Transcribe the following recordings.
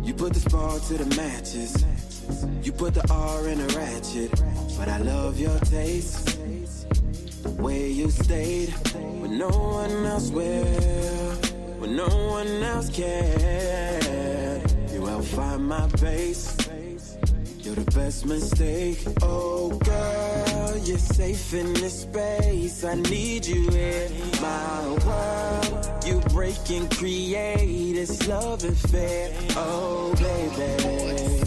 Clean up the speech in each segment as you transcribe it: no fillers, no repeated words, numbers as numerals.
You put the spark to the matches. You put the R in a ratchet. But I love your taste. The way you stayed when no one else will, when no one else cared. You helped find my base. You're the best mistake. Oh girl, you're safe in this space. I need you in my world. You break and create this love affair. Oh baby,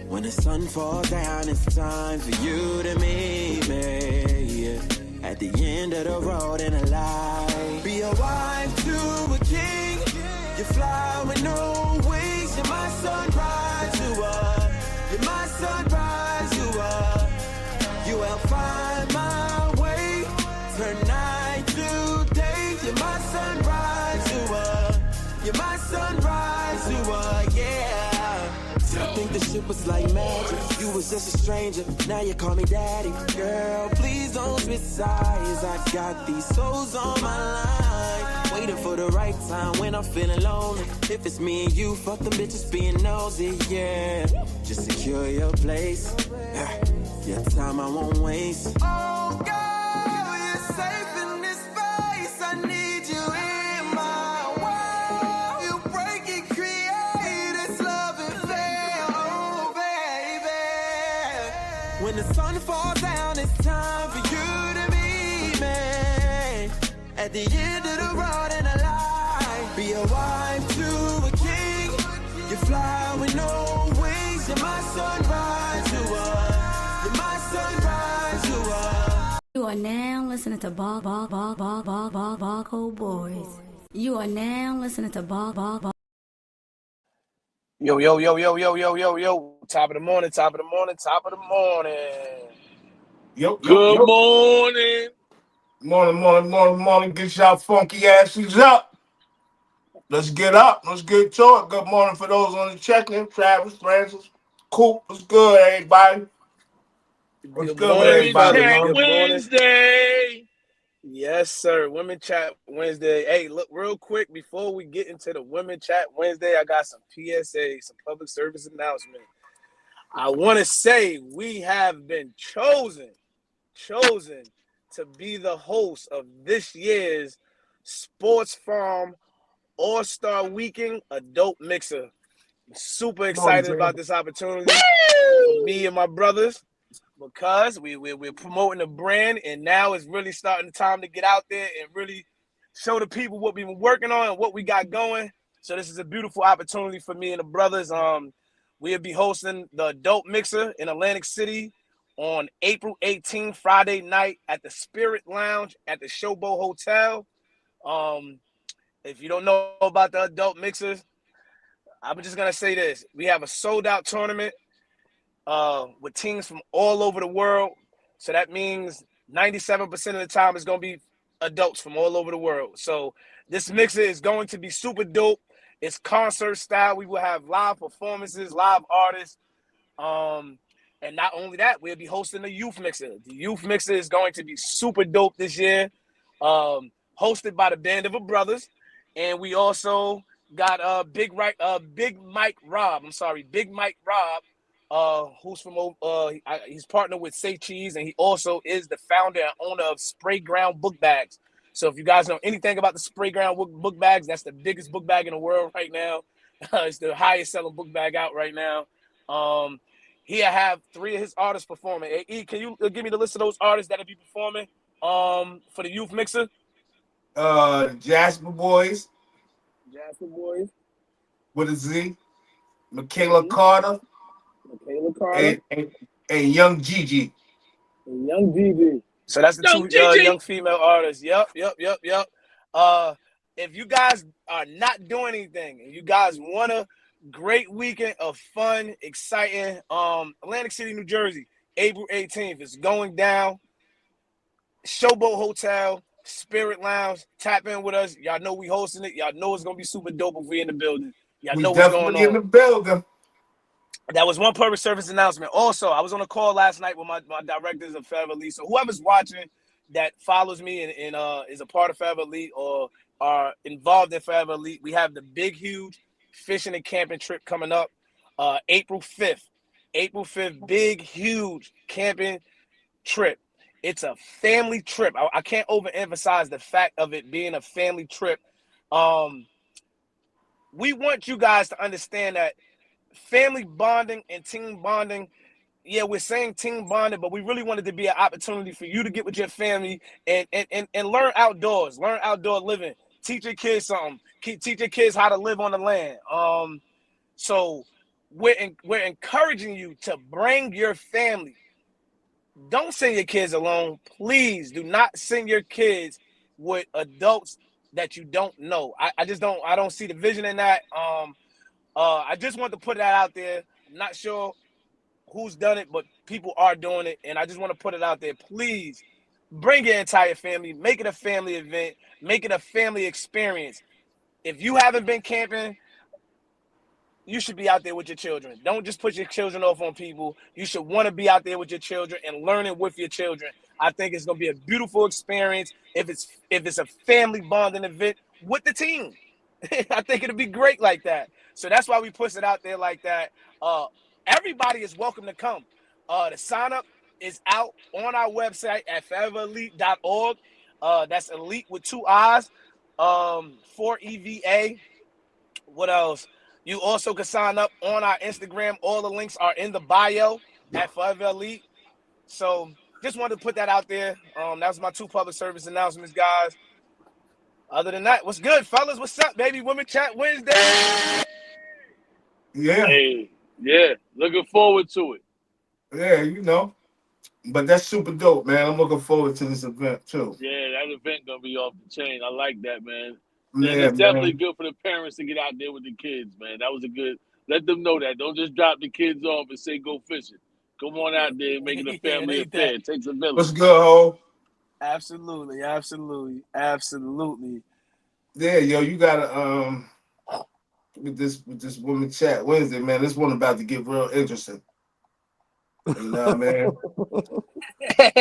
when the sun falls down, it's time for you to meet me at the end of the road in a light. Be a wife to a king. You fly with no wings. You're my sunrise, you are. You're my sunrise, you are. You help find my way. Turn night to day. You're my sunrise, you are. You're my sunrise, you are, yeah. I think this shit was like magic. You was just a stranger, now you call me daddy. Girl, please don't switch sides. I got these souls on my line, waiting for the right time when I'm feeling lonely. If it's me and you, fuck them bitches being nosy, yeah. Just secure your place, your time I won't waste. Oh girl, you're safe in this space. I need you in my world. You break and create this love affair, oh baby. When the sun falls down, it's time for you to meet me at the end of the road in a light. Be a wife to a king. You fly with no wings. You're my sunrise, you are. You're my sunrise, you are. You are now listening to Barcode Boys. You are now listening to Barcode. Yo. Top of the morning. Yo. Good morning. Morning. Get y'all funky asses up. Let's get up. Let's get to it. Good morning for those on the check-in. Travis, Francis, Coop. What's good, everybody? What's good with everybody, Chat man? Wednesday. Yes, sir. Women Chat Wednesday. Hey, look, real quick, before we get into the Women Chat Wednesday, I got some PSA, some public service announcement. I want to say we have been chosen to be the host of this year's Sports Farm All-Star Weekend Adult Mixer. I'm super excited about this opportunity for me and my brothers, because we're promoting the brand, and now it's really starting the time to get out there and really show the people what we've been working on and what we got going. So this is a beautiful opportunity for me and the brothers. We'll be hosting the Adult Mixer in Atlantic City on April 18th, Friday night at the Spirit Lounge at the Showboat Hotel. If you don't know about the Adult Mixers, I'm just going to say this. We have a sold-out tournament with teams from all over the world. So that means 97% of the time it's going to be adults from all over the world. So this mixer is going to be super dope. It's concert style. We will have live performances, live artists. And not only that, we'll be hosting the Youth Mixer. The Youth Mixer is going to be super dope this year, hosted by the Band of Brothers. And we also got Big Mike Rob, who's from he's partnered with Say Cheese, and he also is the founder and owner of Spray Ground Book Bags. So if you guys know anything about the Spray Ground book bags, that's the biggest book bag in the world right now. It's the highest selling book bag out right now. He'll have 3 of his artists performing. Hey, E, can you give me the list of those artists that'll be performing for the Youth Mixer? Jasper Boys with a Z, Michaela Carter, and Young Gigi. So that's the two young female artists. Yep. If you guys are not doing anything and you guys want a great weekend of fun, exciting, Atlantic City, New Jersey, April 18th, it's going down. Showboat Hotel, Spirit Lounge. Tap in with us. Y'all know we hosting it. Y'all know it's going to be super dope if we in the building. Y'all know what's going on. In the building. That was one public service announcement. Also, I was on a call last night with my directors of Forever Elite. So whoever's watching that follows me and is a part of Forever Elite or are involved in Forever Elite, we have the big, huge fishing and camping trip coming up April 5th. April 5th, big, huge camping trip. It's a family trip. I can't overemphasize the fact of it being a family trip. We want you guys to understand that family bonding and team bonding, yeah, we're saying team bonding, but we really wanted to be an opportunity for you to get with your family and learn outdoors, learn outdoor living. Teach your kids something. Teach your kids how to live on the land. So we're encouraging you to bring your family. Don't send your kids alone. Please do not send your kids with adults that you don't know. I don't see the vision in that. I just want to put that out there. I'm not sure who's done it, but people are doing it, and I just want to put it out there. Please bring your entire family. Make it a family event. Make it a family experience. If you haven't been camping, you should be out there with your children. Don't just put your children off on people. You should want to be out there with your children and learning with your children. I think it's going to be a beautiful experience if it's a family bonding event with the team. I think it'll be great like that. So that's why we push it out there like that. Everybody is welcome to come. The sign up is out on our website at foreverelite.org. That's elite with 2 I's, for EVA. What else? You also can sign up on our Instagram. All the links are in the bio at Forever Elite. So just wanted to put that out there. That was my 2 public service announcements, guys. Other than that, what's good, fellas? What's up, baby? Women Chat Wednesday. Yeah. Hey, yeah, looking forward to it. Yeah, you know. But that's super dope, man. I'm looking forward to this event too. Yeah, that event gonna be off the chain. I like that, man. And Yeah, it's definitely man. good for the parents to get out there with the kids, man. That was a good. Let them know that. Don't just drop the kids off and say go fishing. Come on out there and make it a Yeah, family ain't affair. that. It takes a village. What's good, ho? Absolutely. Yeah, yo, you gotta with this woman chat Wednesday, man. This one about to get real interesting. You know what I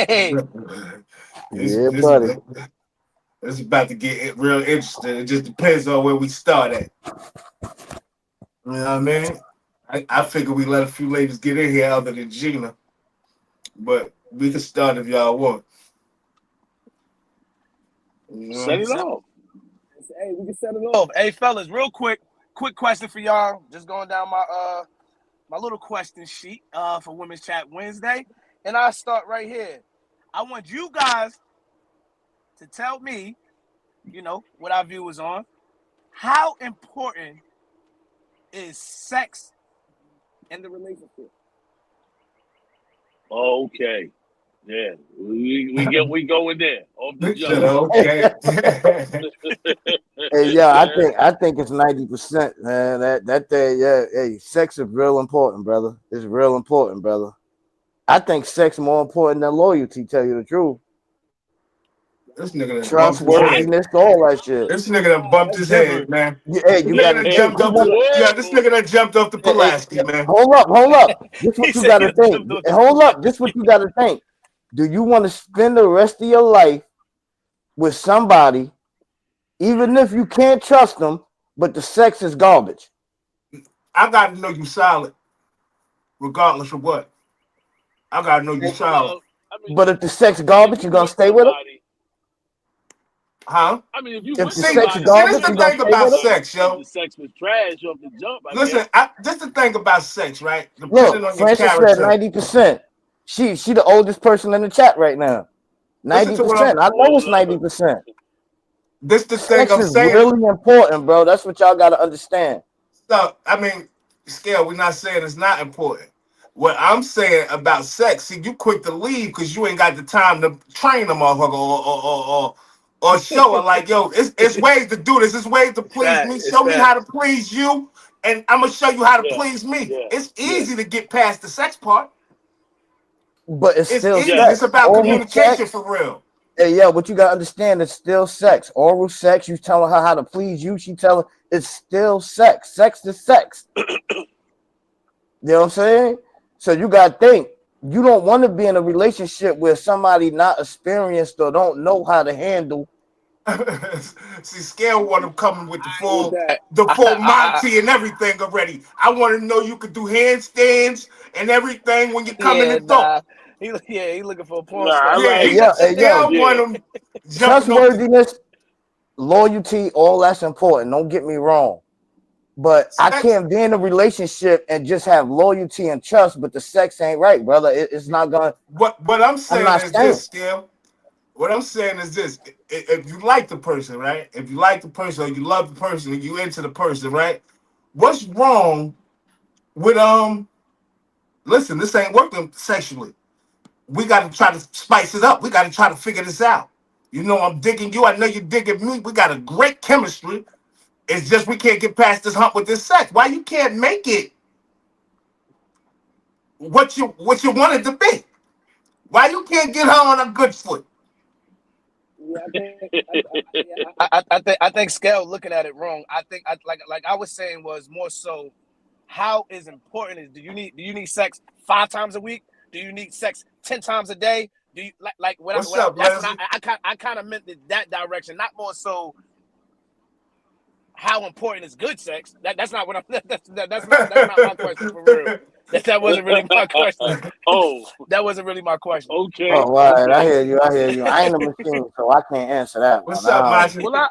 Hey, mean? It's, Yeah, this, buddy. it's about to get real interesting. It just depends on where we start at. You know what I mean? I figure we let a few ladies get in here other than Gina, but we can start if y'all want. You Set know? it off. hey, we can set it off. Hey, fellas, real quick question for y'all. Just going down my little question sheet for Women's Chat Wednesday, and I'll start right here. I want you guys to tell me, what our view is on. How important is sex in the relationship? Okay. Yeah. We going there off the Said, jump. okay. Hey, yeah, I think it's 90%, man. That thing, yeah. Hey, sex is real important, brother. It's real important, brother. I think sex more important than loyalty. Tell you the truth, This nigga done bumped his head. trustworthiness, all that shit. This nigga done bumped his head, man. Hey, This you nigga got done to jumped think. off the this nigga done jumped off the Pulaski, man. Hold up. This He what you said got he to think. jumped off the Hold up. This what you got to think. Do you want to spend the rest of your life with somebody, even if you can't trust them, but the sex is garbage? I gotta know you solid, regardless of what. I gotta know you solid. Well, I mean, But if the sex if garbage, you you gonna with stay with her? somebody, Huh? I mean, if you If with the See, sex is somebody, see, you this garbage, the you can't gonna thing stay about with her? sex, if yo. the sex was trash off the jump, I Listen, guess. this the thing about sex, right? Depending Look, on your Francis said character. 90%. She the oldest person in the chat right now. Listen to what I'm. 90%. I know it's 90%. This the thing Sex I'm is saying. really important, bro. That's what y'all gotta understand. So, I mean, Scale, we're not saying it's not important. What I'm saying about sex, see, you quick to leave because you ain't got the time to train a motherfucker or show her like, yo, it's ways to do this. It's ways to please me. It's Show me fact. how to please you, and I'm gonna show you how to Yeah, please me. yeah, It's yeah, easy to get past the sex part. But it's It's still easy. It's sex. yes, about Oral yes. communication sex. for real. Hey, yeah, what you gotta understand, it's still sex. Oral sex, you telling her how to please you, she telling it's still sex. Sex is sex. You know what I'm saying? So you gotta think. You don't want to be in a relationship where somebody not experienced or don't know how to handle See, Scale want them coming with I ain't with that. the full I, Monty and everything already. I want to know you could do handstands and everything when you come in the yeah, door. nah. He looking for a porn Nah, I star. Yeah, Hey like, yo, hey yo, Scale want yeah. them jumping off the. trustworthiness, loyalty, all that's important. Don't get me wrong. But I Sex. can't be in a relationship and just have loyalty and trust, but the sex ain't right, brother. It's not gonna. What I'm I'm saying not is saying. this, Scale. What I'm saying is this: if you like the person, right? If you like the person, or you love the person, and you into the person, right? What's wrong with Listen, this ain't working sexually. We got to try to spice it up. We got to try to figure this out. You know, I'm digging you. I know you're digging me. We got a great chemistry. It's just we can't get past this hump with this sex. Why you can't make it what you want it to be? Why you can't get her on a good foot? Yeah, I think Scale looking at it wrong. I think like I was saying was more so how is important is do you need sex 5 times a week? Do you need sex 10 times a day? Do you like What's what I up, that's what Leslie? I kind of meant that direction, not more so how important is good sex. That's not what I'm that's not my question for real. That wasn't really my question. Oh, That wasn't really my question. okay, Oh, all right, I okay. hear you. I hear you. I ain't a machine, so I can't answer that one. What's up, Machi? Well,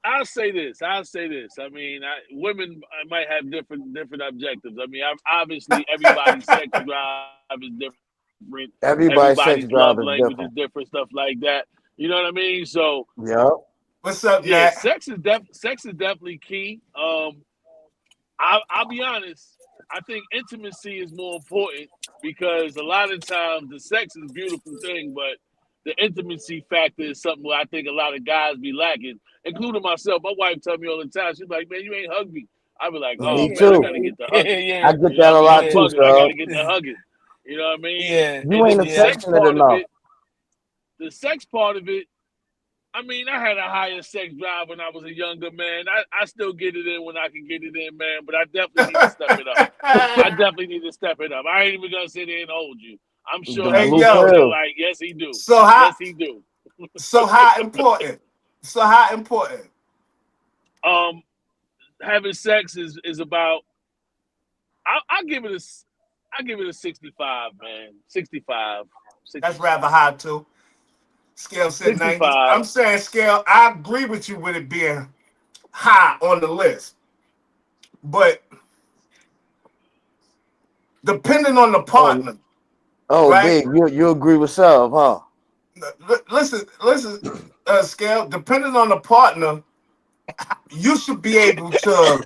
I'll say this. I'll say this. I mean, women might have different objectives. I mean, obviously, everybody's sex drive is different. Everybody's Everybody's love sex language drive is is different, different. stuff like that. You know what I mean? So, Yep. What's up, yeah, Nat? sex is definitely key. I'll be honest. I think intimacy is more important because a lot of times the sex is a beautiful thing, but the intimacy factor is something where I think a lot of guys be lacking, including myself. My wife tell me all the time, she's like, "Man, you ain't hug me." I be like, "Oh Me Yeah, man, I too. gotta get to hugging." I yeah, get You know that what I a mean? I'm lot yeah, too, bugging. I sir. gotta get to hugging. You know what I mean? yeah, And You then ain't yeah. affectionate enough. the sex part of it, I mean, I had a higher sex drive when I was a younger man. I still get it in when I can get it in, man, but I definitely need to step it up. I definitely need to step it up. I ain't even gonna sit there and hold you. I'm The sure Hey, that blue women yo. feel pill. like, yes, he do. So how Yes, he do. so how important? So how important? Um, Having sex is about. I give it a. I give it a 65, man. 65. That's 65. rather high too. Scale said 90. 65. I'm saying Scale, I agree with you with it being high on the list. But depending on the Oh, partner, oh, right? big. You agree with Sub, huh? Listen, Scale, depending on the partner, you should be able to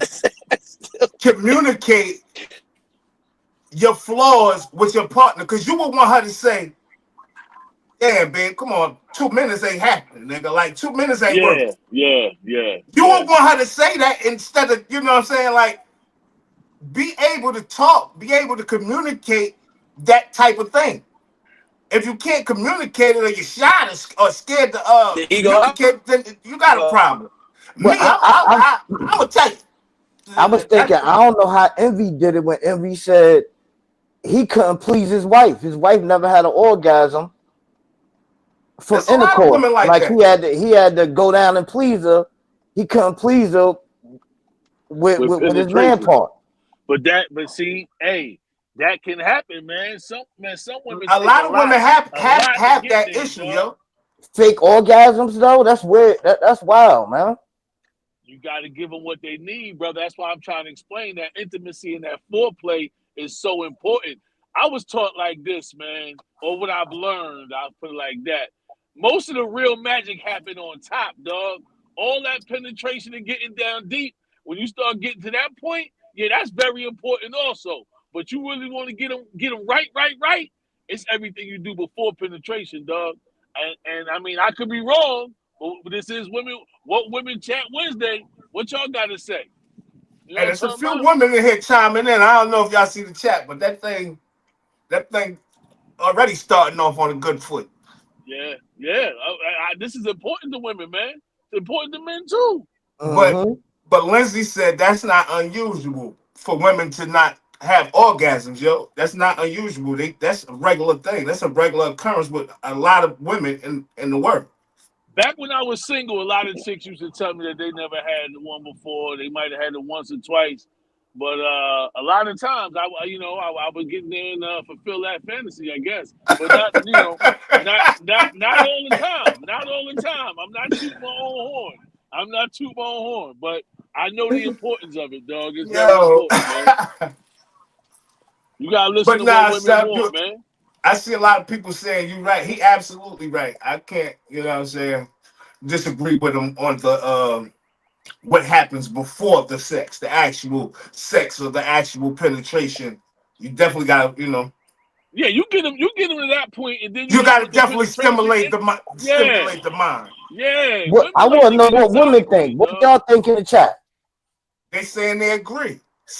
communicate your flaws with your partner because you would want her to say, yeah, babe, come on, 2 minutes ain't happening, nigga. Like 2 minutes ain't working. Yeah, yeah, yeah, You yeah. would want her to say that instead of, you know what I'm saying? Like, be able to talk, be able to communicate that type of thing. If you can't communicate it or you're shy or scared to The ego. communicate, then you got a problem. Me, But I'm gonna tell I was you. thinking. I don't know how Envy did it when Envy said he couldn't please his wife. His wife never had an orgasm from There's a lot of intercourse. women like Like that. he had to go down and please her. He couldn't please her With with his man penetration. part. But see, hey, that can happen, man. Some women A take lot of women have a have lot to have get that there, issue, dog. yo. Fake orgasms though, that's weird. That's wild, man. You got to give them what they need, brother. That's why I'm trying to explain that intimacy and that foreplay is so important. I was taught like this, man, or what I've learned, I'll put it like that. Most of the real magic happened on top, dog. All that penetration and getting down deep, when you start getting to that point, yeah, that's very important also. But you really want to get them right. It's everything you do before penetration, dog. And I mean, I could be wrong, but this is women. What women chat Wednesday? What y'all got to say? You know And what I'm there's a talking few about? women in here chiming in. I don't know if y'all see the chat, but that thing already starting off on a good foot. Yeah, yeah. This is important to women, man. It's important to men too. But Mm-hmm. but Lindsay said that's not unusual for women to not have orgasms, yo. That's not unusual. That's a regular thing. That's a regular occurrence with a lot of women in the world. Back when I was single, a lot of chicks used to tell me that they never had one before. They might have had it once or twice, but a lot of times I would get there and fulfill that fantasy, I guess. But not all the time. Not all the time. I'm not tooting my own horn. I'm not tooting my own horn, but I know the importance of it, dog. It's very Yo. important, man. You gotta listen But to what nah, women son, want, man. I see a lot of people saying you're right. He absolutely right. I can't, you know what I'm saying, disagree with him on the what happens before the sex, the actual sex or the actual penetration. You definitely gotta, Yeah, you get them to that point, and then you you gotta gotta put the definitely penetration in. Yeah, stimulate the mind. yeah. What I Women like want to to know get what women think. exotically, What dog. y'all think in the chat? They saying they agree.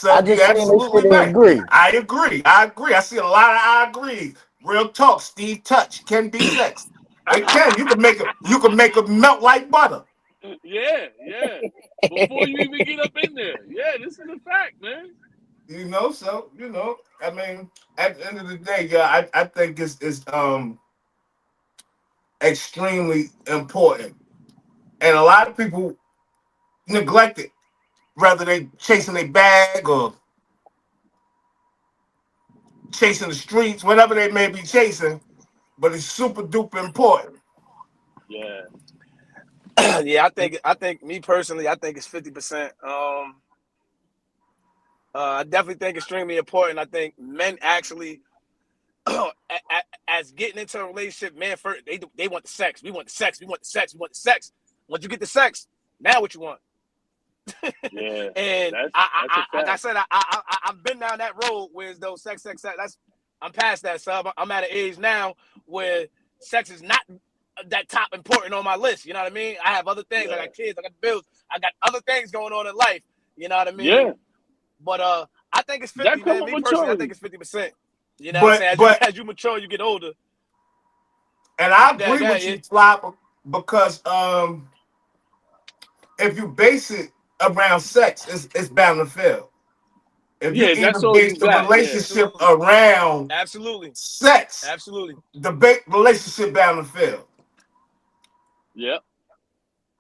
I So you're just seen they absolutely say they right. agree. I agree. I see a lot of I agree. Real talk. Steve Touch can be sex. It can. You can make it melt like butter. Yeah, yeah. Before you even get up in there, yeah, this is a fact, man. So I mean, at the end of the day, yeah, I think it's extremely important. And a lot of people neglect it, whether they chasing their bag or chasing the streets, whatever they may be chasing, but it's super duper important. Yeah, Yeah, I think me personally, I think it's 50%. I definitely think extremely important. I think men actually, as getting into a relationship, men first they want the sex. We want the sex. We want the sex. We want the sex. Once you get the sex, now what you want? yeah. And That's a like I fact. said, I've been down that road where it's those sex. I'm past that, sub. I'm at an age now where sex is not that top important on my list. You know what I mean? I have other things. I Yeah, got kids. I got bills. I got other things going on in life. You know what I yeah. mean? But I think it's That 50, come man. with Me personally, I think maturity. it's 50%. You know what I'm But saying? but As you mature, you get older. and I Go agree ahead, with yeah. you, Flopper, because if you base it around sex, it's bound to fail. If you Yeah, that's even all base you the got. Yeah, relationship Absolutely. around Absolutely. sex, Absolutely. the relationship bound to fail. yeah.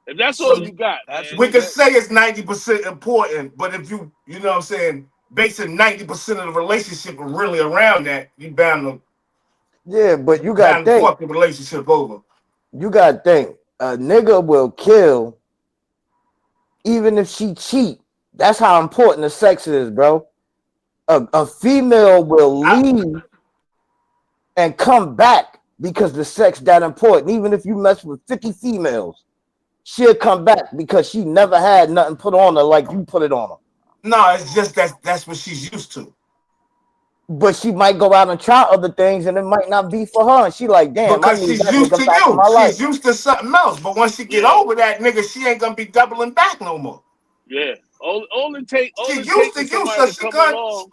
If that's all So you got, man, we Absolutely. can that say it's 90% important, but if you know what I'm saying, basing 90% of the relationship really around that, you Yeah, but bound to fuck the relationship over. you got to think, a nigga will kill even if she cheat. That's how important the sex is, bro. A female will I, leave and come back because the sex that important. Even if you mess with 50 females, she'll come back because she never had nothing put on her like you put it on her. no, it's just that's what she's used to. But she might go out and try other things and it might not be for her. And she like, damn, I Because need she's that used nigga to back in you. my life. She's used to something else. But once she get yeah, over that nigga, she ain't gonna be doubling back no more. yeah. All She it used take to is you, somebody so to she come gonna. along.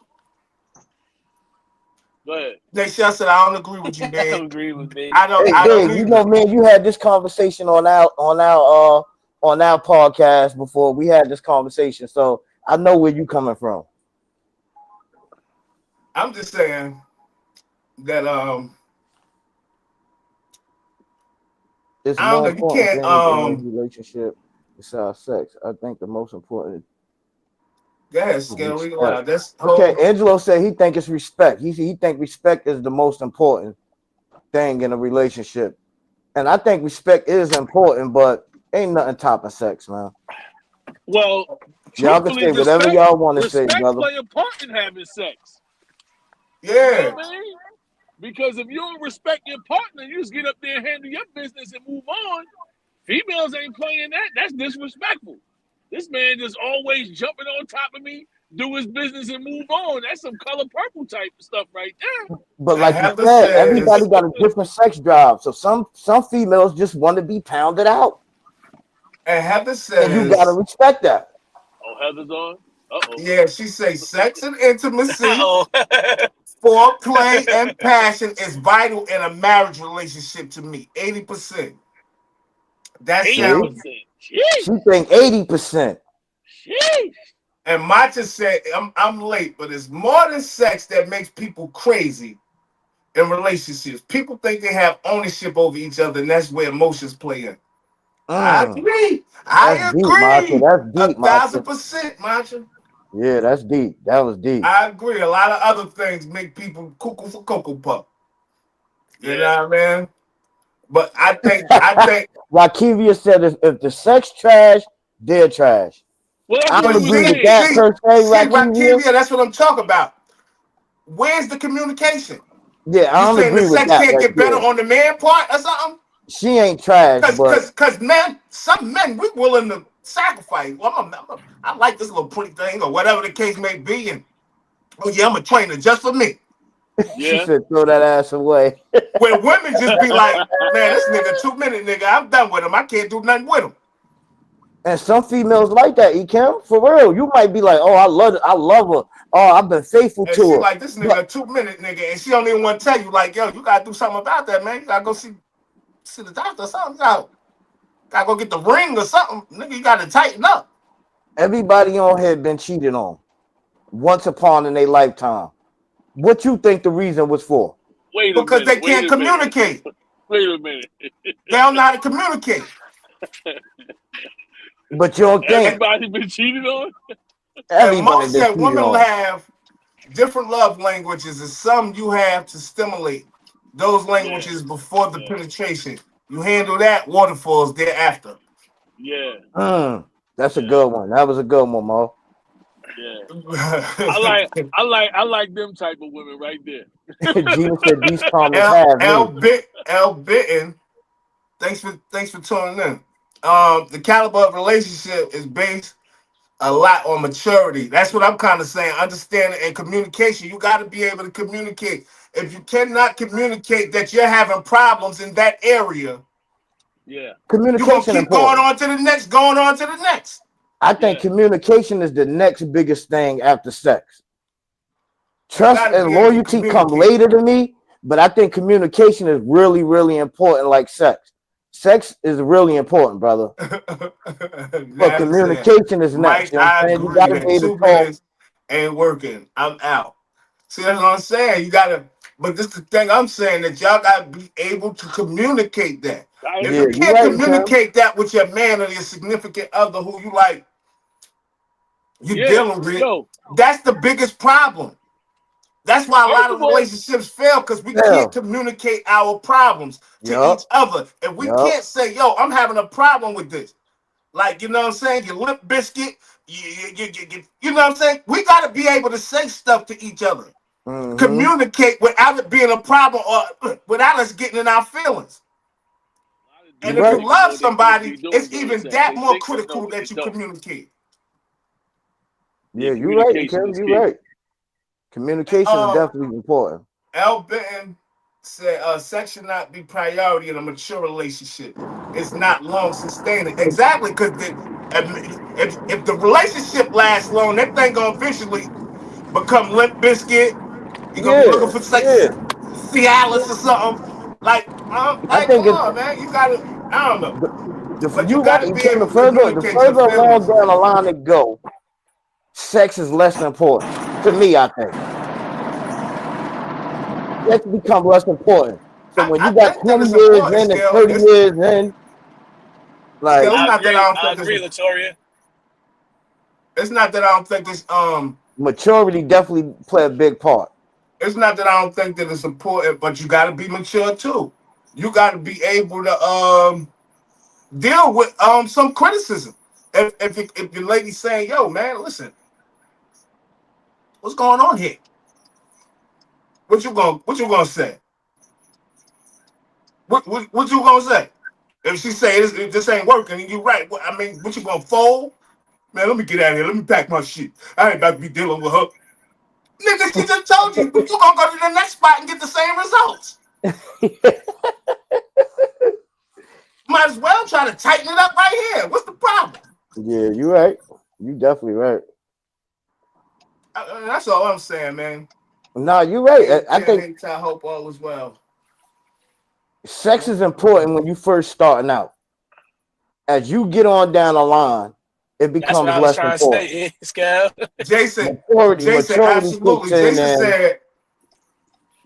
Go ahead. Nation, I said I don't agree with you, I man. agree with me. Hey I don't Dave, you know, either. man, you had this conversation on our podcast before. We had this conversation, so I know where you coming from. I'm just saying that It's I don't more know. You important can't things in a relationship besides sex. I think the most important go ahead, is Scale, read respect. aloud. That's Okay, whole. Angelo said he think it's respect. He think respect is the most important thing in a relationship, and I think respect is important, but ain't nothing topping sex, man. Well, Y'all can truthfully, say whatever y'all want to say, respect brother. play a part in having sex. You know Yeah. what I mean? Because if you don't respect your partner, you just get up there and handle your business and move on. Females ain't playing that. That's disrespectful. This man just always jumping on top of me, do his business and move on. That's some color purple type stuff right there. But And like you Heather said, everybody says, got a different sex drive. So some females just want to be pounded out, and Heather and you gotta says, respect that. Oh, Heather's on. Uh-oh. yeah, she say sex and intimacy, Oh. foreplay, and passion is vital in a marriage relationship to me. 80%. That See, 80%. sounds. she Sheesh. think 80%. Sheesh. And Macha said, I'm late, but it's more than sex that makes people crazy in relationships. People think they have ownership over each other, and that's where emotions play in. I Mm, agree. that's I deep, Macho. agree. That's deep, Macho. 1,000%, Macho. Yeah, that's deep. That was deep. I agree. A lot of other things make people cuckoo for Cocoa Puff. You Yeah. know what I mean? But I think Rakivia said if the sex trash, they're trash. Well, that's I what don't he was agree with saying. that per se, Rakivia. Rakivia, that's what I'm talking about. Where's the communication? Yeah, I You don't saying the agree with sex that can't right get better there. on the man part or something? She ain't trash, but Cause men, some men, we willing to sacrifice. Well, I like this little pretty thing or whatever the case may be, and oh yeah, I'm a trainer just for me. she Yeah. said throw that ass away. Where women just be like, man, this nigga 2 minute nigga, I'm done with him. I can't do nothing with him. And some females like that, Kim. For real. You might be like, oh, I love her. Oh, I've been faithful And to she her. like this nigga But a 2 minute nigga, and she don't even want to tell you like, yo, you gotta do something about that, man. You gotta go see the doctor or something. Gotta go get the ring or something. Nigga, you gotta tighten up. everybody on here been cheated on once upon in their lifetime. What you think the reason was for? Wait a Because minute. they Wait can't a minute. communicate. Wait a minute. They don't know how to communicate. But you don't think Everybody been cheated on? And everybody mother been said cheated women on. have different love languages, and some you have to stimulate those Yeah. languages before the Yeah. penetration. You handle that, waterfalls thereafter. Yeah. That's a Yeah. good one. That was a good one, Mo. Yeah. L I like them type of women right there. Gina said these comments have me. L Bitten. Thanks for tuning in. The caliber of relationship is based a lot on maturity. That's what I'm kind of saying. Understanding and communication. You got to be able to communicate. If you cannot communicate that you're having problems in that area, Yeah. you're gonna Communication keep going important. on to the next, going on to the next. I think Yeah. communication is the next biggest thing after sex. You Trust got to and be able to loyalty come communicate. later to me, but I think communication is really, really important like sex. Sex is really important, brother. But That's it. communication is next. Mike, You know what I I'm saying? You agree gotta that be able to 2 minutes ain't working. I'm out. See, that's what I'm saying. You gotta, but this is the thing I'm saying that y'all gotta be able to communicate that. I If Yeah, you agree. you can't right, Kim. communicate that with your man or your significant other who you like, you Yeah. dealing with, Yo, that's the biggest problem. That's why a first lot of of all, relationships fail because we can't Hell. communicate our problems to each Yup. other. If we Yup. can't say, yo, I'm having a problem with this. Like, you know what I'm saying? Your lip biscuit, you know what I'm saying? We got to be able to say stuff to each other, Mm-hmm. communicate without it being a problem or without us getting in our feelings. a lot of You And dudes if you right. don't even know love what they supposed to somebody, be doing it's during even sex. that They more think they know, critical but they that you don't. communicate. Yeah, Yeah, you right, communication Kim. is You key. right. Communication is definitely important. L. Benton said, sex should not be priority in a mature relationship. It's not long sustaining. Exactly, because if the relationship lasts long, that thing gonna eventually become limp biscuit. You're gonna be looking Yeah, for yeah. Cialis or something. I Like, think come it's on, man. You gotta, I don't know. But you you right, gotta be Kim. able to communicate The your further along feelings. down the line it go, sex is less important. To me, I think. Sex become less important. So when I you got think that 20 it's years important in and still. 30 years in, like It's not that I don't I think agree, Latoria. it's not that I don't think maturity definitely play a big part. it's not that I don't think that it's important, but you gotta be mature too. You gotta be able to deal with some criticism. If your lady's saying, yo, man, listen, what's going on here? What you gonna say? What you gonna say? If she say this ain't working and you right, I mean, what you gonna fold? Man, let me get out of here. Let me pack my shit. I ain't about to be dealing with her. Nigga, she just told you, but you gonna go to the next spot and get the same results. Might as well try to tighten it up right here. What's the problem? Yeah, you right. You definitely right. That's all I'm saying, man. Nah, you right. I Can't think hate till I hope all is well. sex is important when you first starting out. As you get on down the line, it That's what becomes I was less trying to important. say, Scal. Jason, Maturity kicks absolutely. in, Jason and said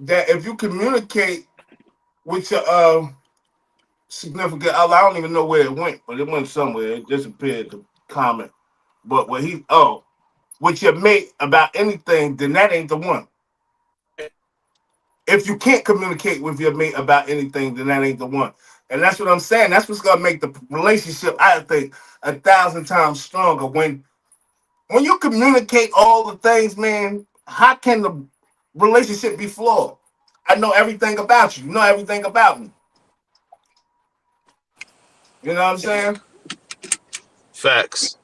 that if you communicate with your significant other. I don't even know where it went, but it went somewhere. It disappeared. The comment. But when he with your mate about anything, then that ain't the one. If you can't communicate with your mate about anything, then that ain't the one. And that's what I'm saying. That's what's gonna make the relationship, I think, 1,000 times stronger. When you communicate all the things, man, how can the relationship be flawed? I know everything about you. You know everything about me. You know what I'm saying? Facts.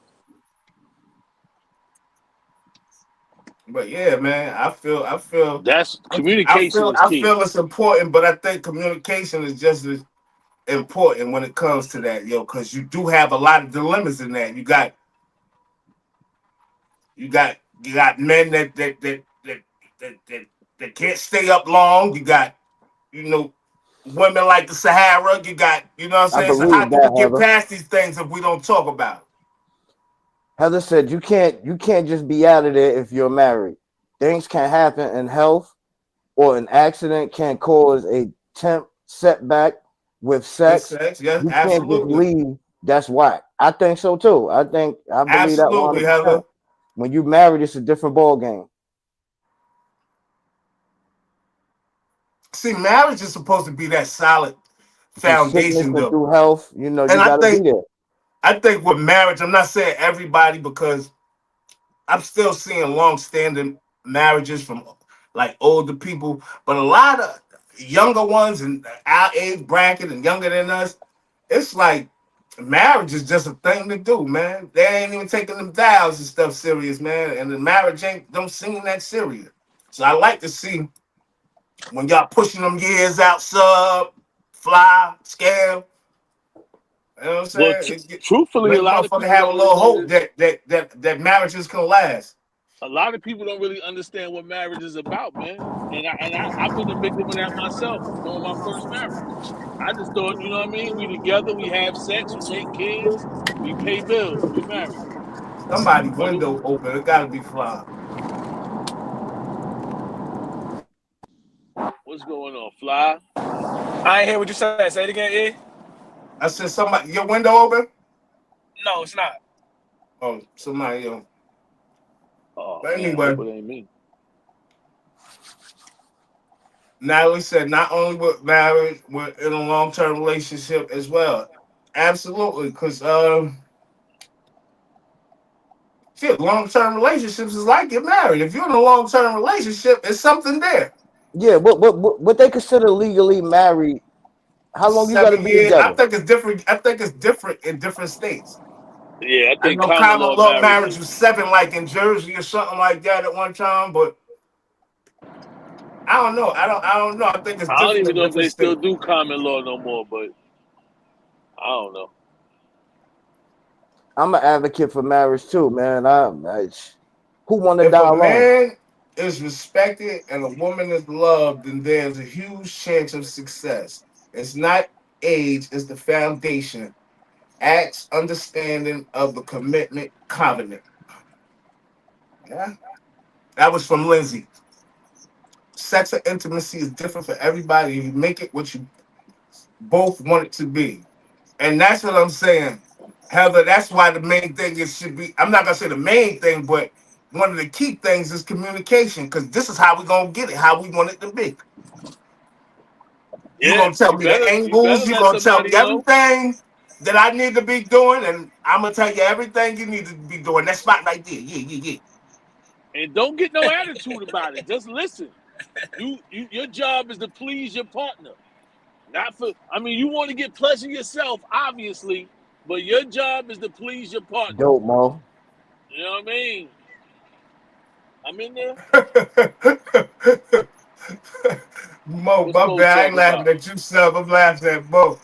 But yeah, man, That's communication is I key. feel it's important, but I think communication is just as important when it comes to that, yo, because you do have a lot of dilemmas in that. You got men that can't stay up long. You got, you know, women like the Sahara. You got, you know what I'm I saying? So how believe do we that, get Heather. past these things if we don't talk about it? Heather said you can't just be out of there if you're married. Things can happen in health, or an accident can cause a temp setback with With sex. sex, yes, You can't just absolutely. leave. That's why. I think so too. I believe that Absolutely, 100%. Heather. When you married, it's a different ball game. See, marriage is supposed to be that solid Through sickness foundation, and though. through health, And you got to be there. I think with marriage, I'm not saying everybody because I'm still seeing long-standing marriages from like older people, but a lot of younger ones in our age bracket and younger than us, it's like marriage is just a thing to do, man. They ain't even taking them vows and stuff serious, man. And the marriage ain't don't seem that serious. So I like to see when y'all pushing them years out, sub, fly, scale. You know what I'm Well, saying? truthfully, a Make lot of motherfucker people have a don't little really hope under, that marriages can last. a lot of people don't really understand what marriage is about, man. I've been a victim of that myself during my first marriage. I just thought, you know what I mean? We together, we have sex, we make kids, we pay bills, we married. Somebody But window open. It gotta be fly. what's going on, Fly? I ain't hear what you said. Say it again, E. I said somebody your window open? No, it's not. Oh, somebody Oh But man, I hope anyway, it ain't me. Natalie said not only with marriage, we're in a long-term relationship as well. Absolutely, because shit, long-term relationships is like get married. If you're in a long-term relationship, it's something there. Yeah, what they consider legally married? How long you got to 7 be years. I together? think it's different. I think it's different in different states. Yeah, I I think know common common law law marriage marriage is. was 7, like in Jersey or something like that at one time, but I don't know. I don't know. I think it's I don't different even in know if different they still states. do common law no more, but I don't know. I'm an advocate for marriage too, man. Who want to If die a alone? man is respected and a woman is loved, then there's a huge chance of success. It's not age, it's the foundation. Acts, understanding of the commitment covenant. Yeah. That was from Lindsay. Sex and intimacy is different for everybody. You make it what you both want it to be. And that's what I'm saying. Heather, that's why the main thing is should be, I'm not gonna say the main thing, but one of the key things is communication, because this is how we're gonna get it, how we want it to be. You're Yeah, gonna tell me the you better angles, you're let gonna tell somebody me know. everything that I need to be doing, and I'm gonna tell you everything you need to be doing. That spot right there. Yeah, yeah, yeah. And don't get no attitude about it. Just listen. Your job is to please your partner. Not for I mean, you want to get pleasure yourself, obviously, but your job is to please your partner. Dope, Mo. You know what I mean? I'm in there. Mo, What's my Mo bad. I ain't talking laughing about? at you, son. I'm laughing at Mo.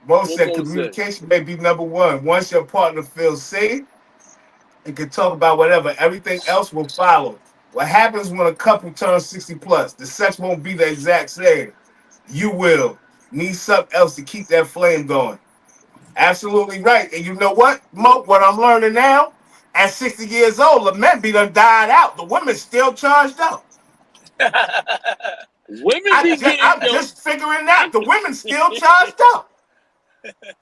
Mo What said Mo say? communication may be number one. Once your partner feels safe, you can talk about whatever. Everything else will follow. What happens when a couple turns 60 plus? The sex won't be the exact same. You will need something else to keep that flame going. Absolutely right. And you know what, Mo? What I'm learning now, at 60 years old, the men be done died out. The women still charged up. Women be getting I'm them. just figuring out the women still charged up.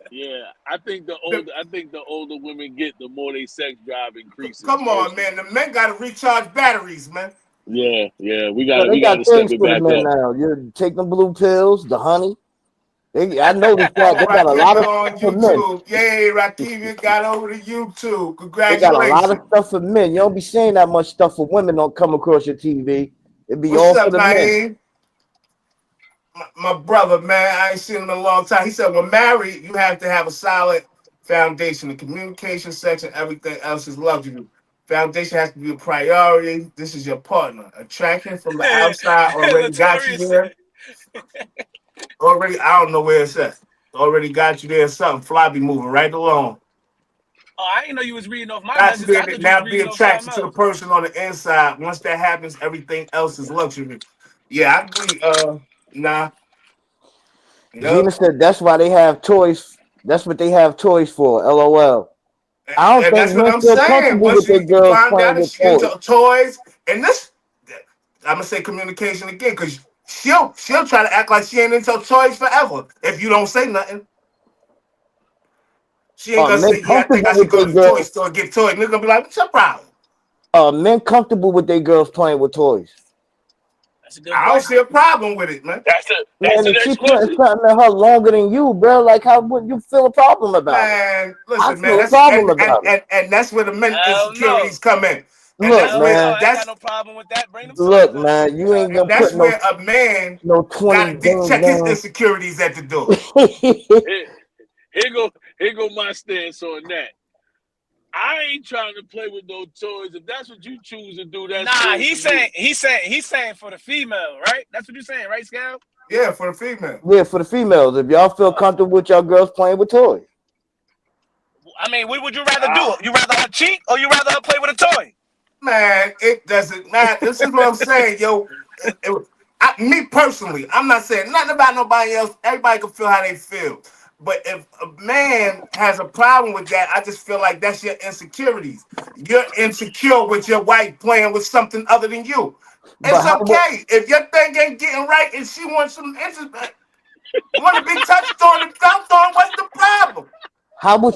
Yeah, I think the older women get, the more they sex drive increases. Come on, Personally. man. The men got to recharge batteries, man. Yeah, we So they got got to step things it for the back men up. now. You take them blue pills, the honey. I noticed that Oh, they got a lot Rakiba of on stuff for men. YouTube. Yay, Rakiba got over to YouTube. They got a lot of Congratulations. stuff for men. You don't be seeing that much stuff for women don't come across your TV. It be What's all for up, the men. Naeem? My brother, man, I ain't seen him in a long time. He said, when married, you have to have a solid foundation. The communication, sex, and everything else is luxury. Foundation has to be a priority. This is your partner. Attraction from the outside already got you Latoria said. there. Already, I don't know where it's at. Already got you there. Something fly be moving right along. Oh, I didn't know you was reading off my Got to message. be I able thought to you was now be reading off something attracted to the else. person on the inside. Once that happens, everything else is luxury. Yeah, I agree. Nah. Yep. Gina said that's why they have toys. That's what they have toys for. LOL. I don't And think that's what men I'm feel saying. comfortable Once with their you girls find out playing that with she into toys. toys, and this, I'm gonna say communication again, because she'll try to act like she ain't into toys forever. If you don't say nothing, she ain't Are gonna men say, "Yeah, I think comfortable I should with go their to the toy girls? store and get toys." Nigga gonna be like, "What's your problem?" Are men comfortable with their girls playing with toys? That's a good I don't see question. a problem with it, man. That's Man, the if she next putting question. something in her longer than you, bro, like how would you feel a problem about it? Man, I listen, man. feel a That's problem and and about it. and, and that's where the men Hell no. insecurities come in, and Look, that's Hell where no. man. I ain't got that's no problem with that. Bring them Look, toys on. man. You ain't and gonna that's put where a man no got 20 to check his ding insecurities at the door. ding. Here, here go my stance on that. I ain't trying to play with no toys. If that's what you choose to do, that's Nah, cool for you. he's saying for the female, right? That's what you're saying, right, Scal? Yeah, for the female. Yeah, for the females, if y'all feel comfortable with your girls playing with toys. I mean, what would you rather do? Ah, You rather her cheat or you rather her play with a toy? Man, it doesn't matter. This is what I'm saying, yo. Me personally, I'm not saying nothing about nobody else. Everybody can feel how they feel. But if a man has a problem with that, I just feel like that's your insecurities. You're insecure with your wife playing with something other than you. But It's how would okay. If your thing ain't getting right and she wants some interest, want to be touched on and dumped on, what's the problem?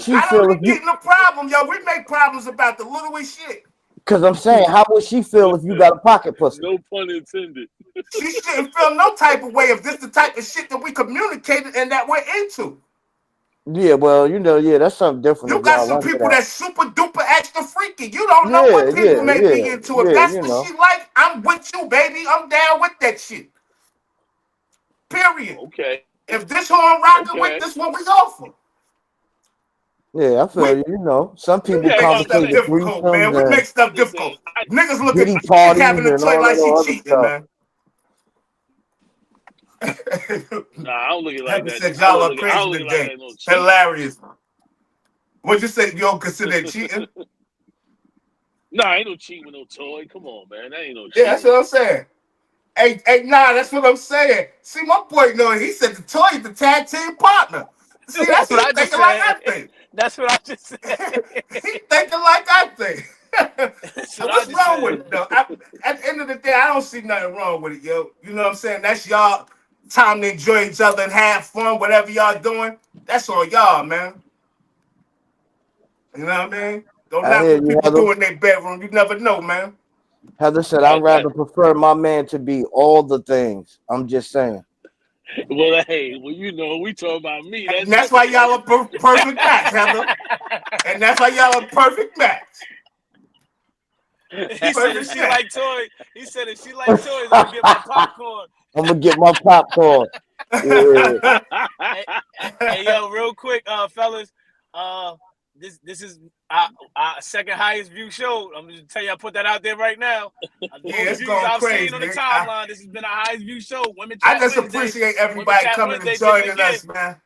she I don't feel if be you? getting a problem, yo. We make problems about the littlest shit. Because I'm saying, how would she feel if you got a pocket pussy? no pun intended. She shouldn't feel no type of way if this the type of shit that we communicated and that we're into. Yeah, well, yeah, that's something different You if got y'all some into people that. that's super duper extra freaky. You don't know Yeah, what people yeah, may be yeah, into. If yeah. that's what she like, I'm with you, baby. I'm down with that shit. Period. Okay, If this who I'm rocking okay. with, this what we offer. Yeah, I feel We you. Some we people Yeah, make contemplate stuff the difficult, man. We threesomes and make stuff listen, difficult. Niggas look at giddy chick parties having a and toy all like that she other cheating, stuff. man. nah, I don't look at it like Heaven that. said I y'all don't are look at. I crazy don't look at it like today. that. No cheating. Hilarious. What'd you say? You don't consider it cheating? Nah, ain't no cheating with no toy. Come on, man. That ain't no Yeah, that's cheating. what I'm saying. Hey, nah, that's what I'm saying. See, my boy, he said the toy is the tag team partner. See, That's that's what he I just thinking like said. I think. That's what I just said. He thinking like I think. That's And what I what's just wrong with said. it, though? At the end of the day, I don't see nothing wrong with it, yo. You know what I'm saying? That's y'all time to enjoy each other and have fun, whatever y'all doing. That's on y'all, man. You know what I mean? Don't I knock hear what you, people Heather. do in their bedroom. You never know, man. Heather said, I'd rather prefer my man to be all the things. I'm just saying. Well, hey, we talk about me. And That's that's why different. y'all a perfect match, Heather. And that's why y'all a perfect match. He said if Perfect she match. like toys, I'm gonna get my popcorn. I'm gonna get my popcorn. Yeah. Hey, hey, yo, real quick, fellas, this is our second highest view show. I'm gonna tell you, I put that out there right now. The Yeah, most it's views going I've seen crazy, on the man. timeline. This has been our highest view show. Women I Chat just Wednesday. appreciate Women everybody Chat coming and Wednesday did it joining again. us, man.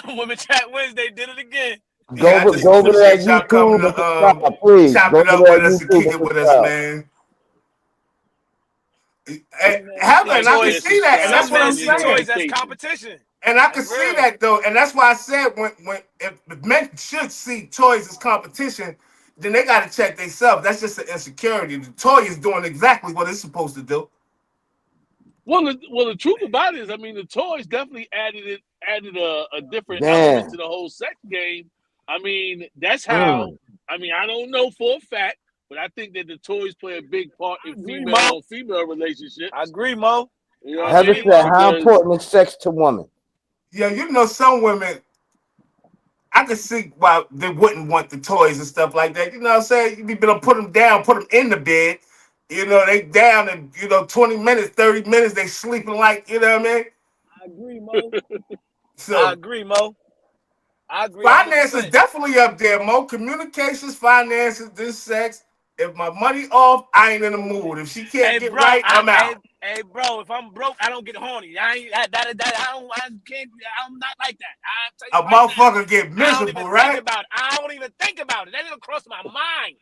Women Chat Wednesday did it again. Go Yeah, I over, just go over to that appreciate y'all coming YouTube to and subscribe, please. chop Go it over to up with that us and YouTube kick and it with us, subscribe. man. Like, Heather, and I can share, see that, And and subscribe, some that's what men I'm turn see in saying. toys as notifications. competition. And I can That's see real. that though, and that's why I said when if men should see toys as competition, then they got to check themselves. That's just an insecurity. The toy is doing exactly what it's supposed to do. Well, the truth about it is, I mean, the toys definitely added a different Damn. element to the whole sex game. I mean, that's how. I mean, I don't know for a fact, but I think that the toys play a big part in female on female relationships. I agree, Mo. You know what I Heather mean? said, how Because important is sex to women? Yeah, you know, some women, I could see why they wouldn't want the toys and stuff like that. You know what I'm saying? You be able to put them down, put them in the bed. You know, they down in, 20 minutes, 30 minutes, they sleeping like, you know what I mean? I agree, Mo. So I agree, Mo. I agree. finances 100%. definitely up there, Mo. Communications, finances, this sex. If my money off, I ain't in the mood. If she can't get bro, right, I'm out. Hey, bro, if I'm broke, I don't get horny. I ain't I can't. I'm not like that. I tell A you right motherfucker get now. I don't miserable, even think right? about it. I don't even think about it. That didn't cross my mind.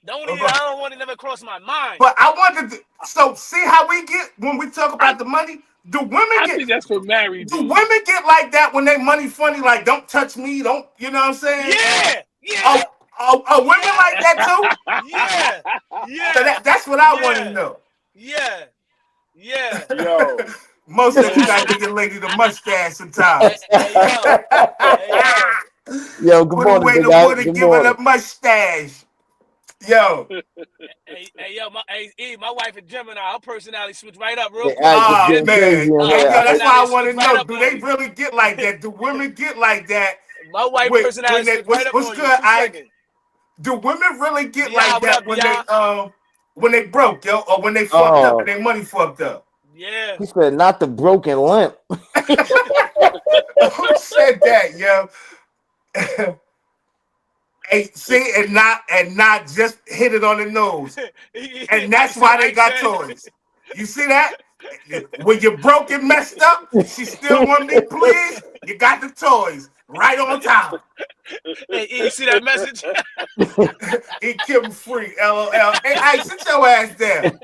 Okay. I don't want it never cross my mind. But I wanted to, so see how we get when we talk about the money? Do women I get think that's for married do dudes. women get like that when they money funny, like don't touch me, don't, you know what I'm saying? Yeah. Are women like that too? Yeah. So that's what I want to know. Yeah. Yo. Most of you gotta give your lady the mustache sometimes. Yo, good Put morning, away big the guy. wood and Good give her morning. the mustache. Yo. My wife is Gemini. Her personality switch right up real quick. Oh man. Crazy Yo, yeah. that's why I want to Right know. up Do on they you. really get like that? Do women get like that? My wife When personality they, switch right up what's on good? you. 2 seconds. Do women really get Bi, like what up, that when they broke, yo, or when they fucked up and their money fucked up? Yeah. He said, not the broken limp. Who said that, yo? Hey, see, and not just hit it on the nose. And that's why they got toys. You see that? When you're broken, messed up, she still want me pleased. You got the toys right on time. Hey, you see that message? Eat Kim free, LOL. Hey, sit your ass down.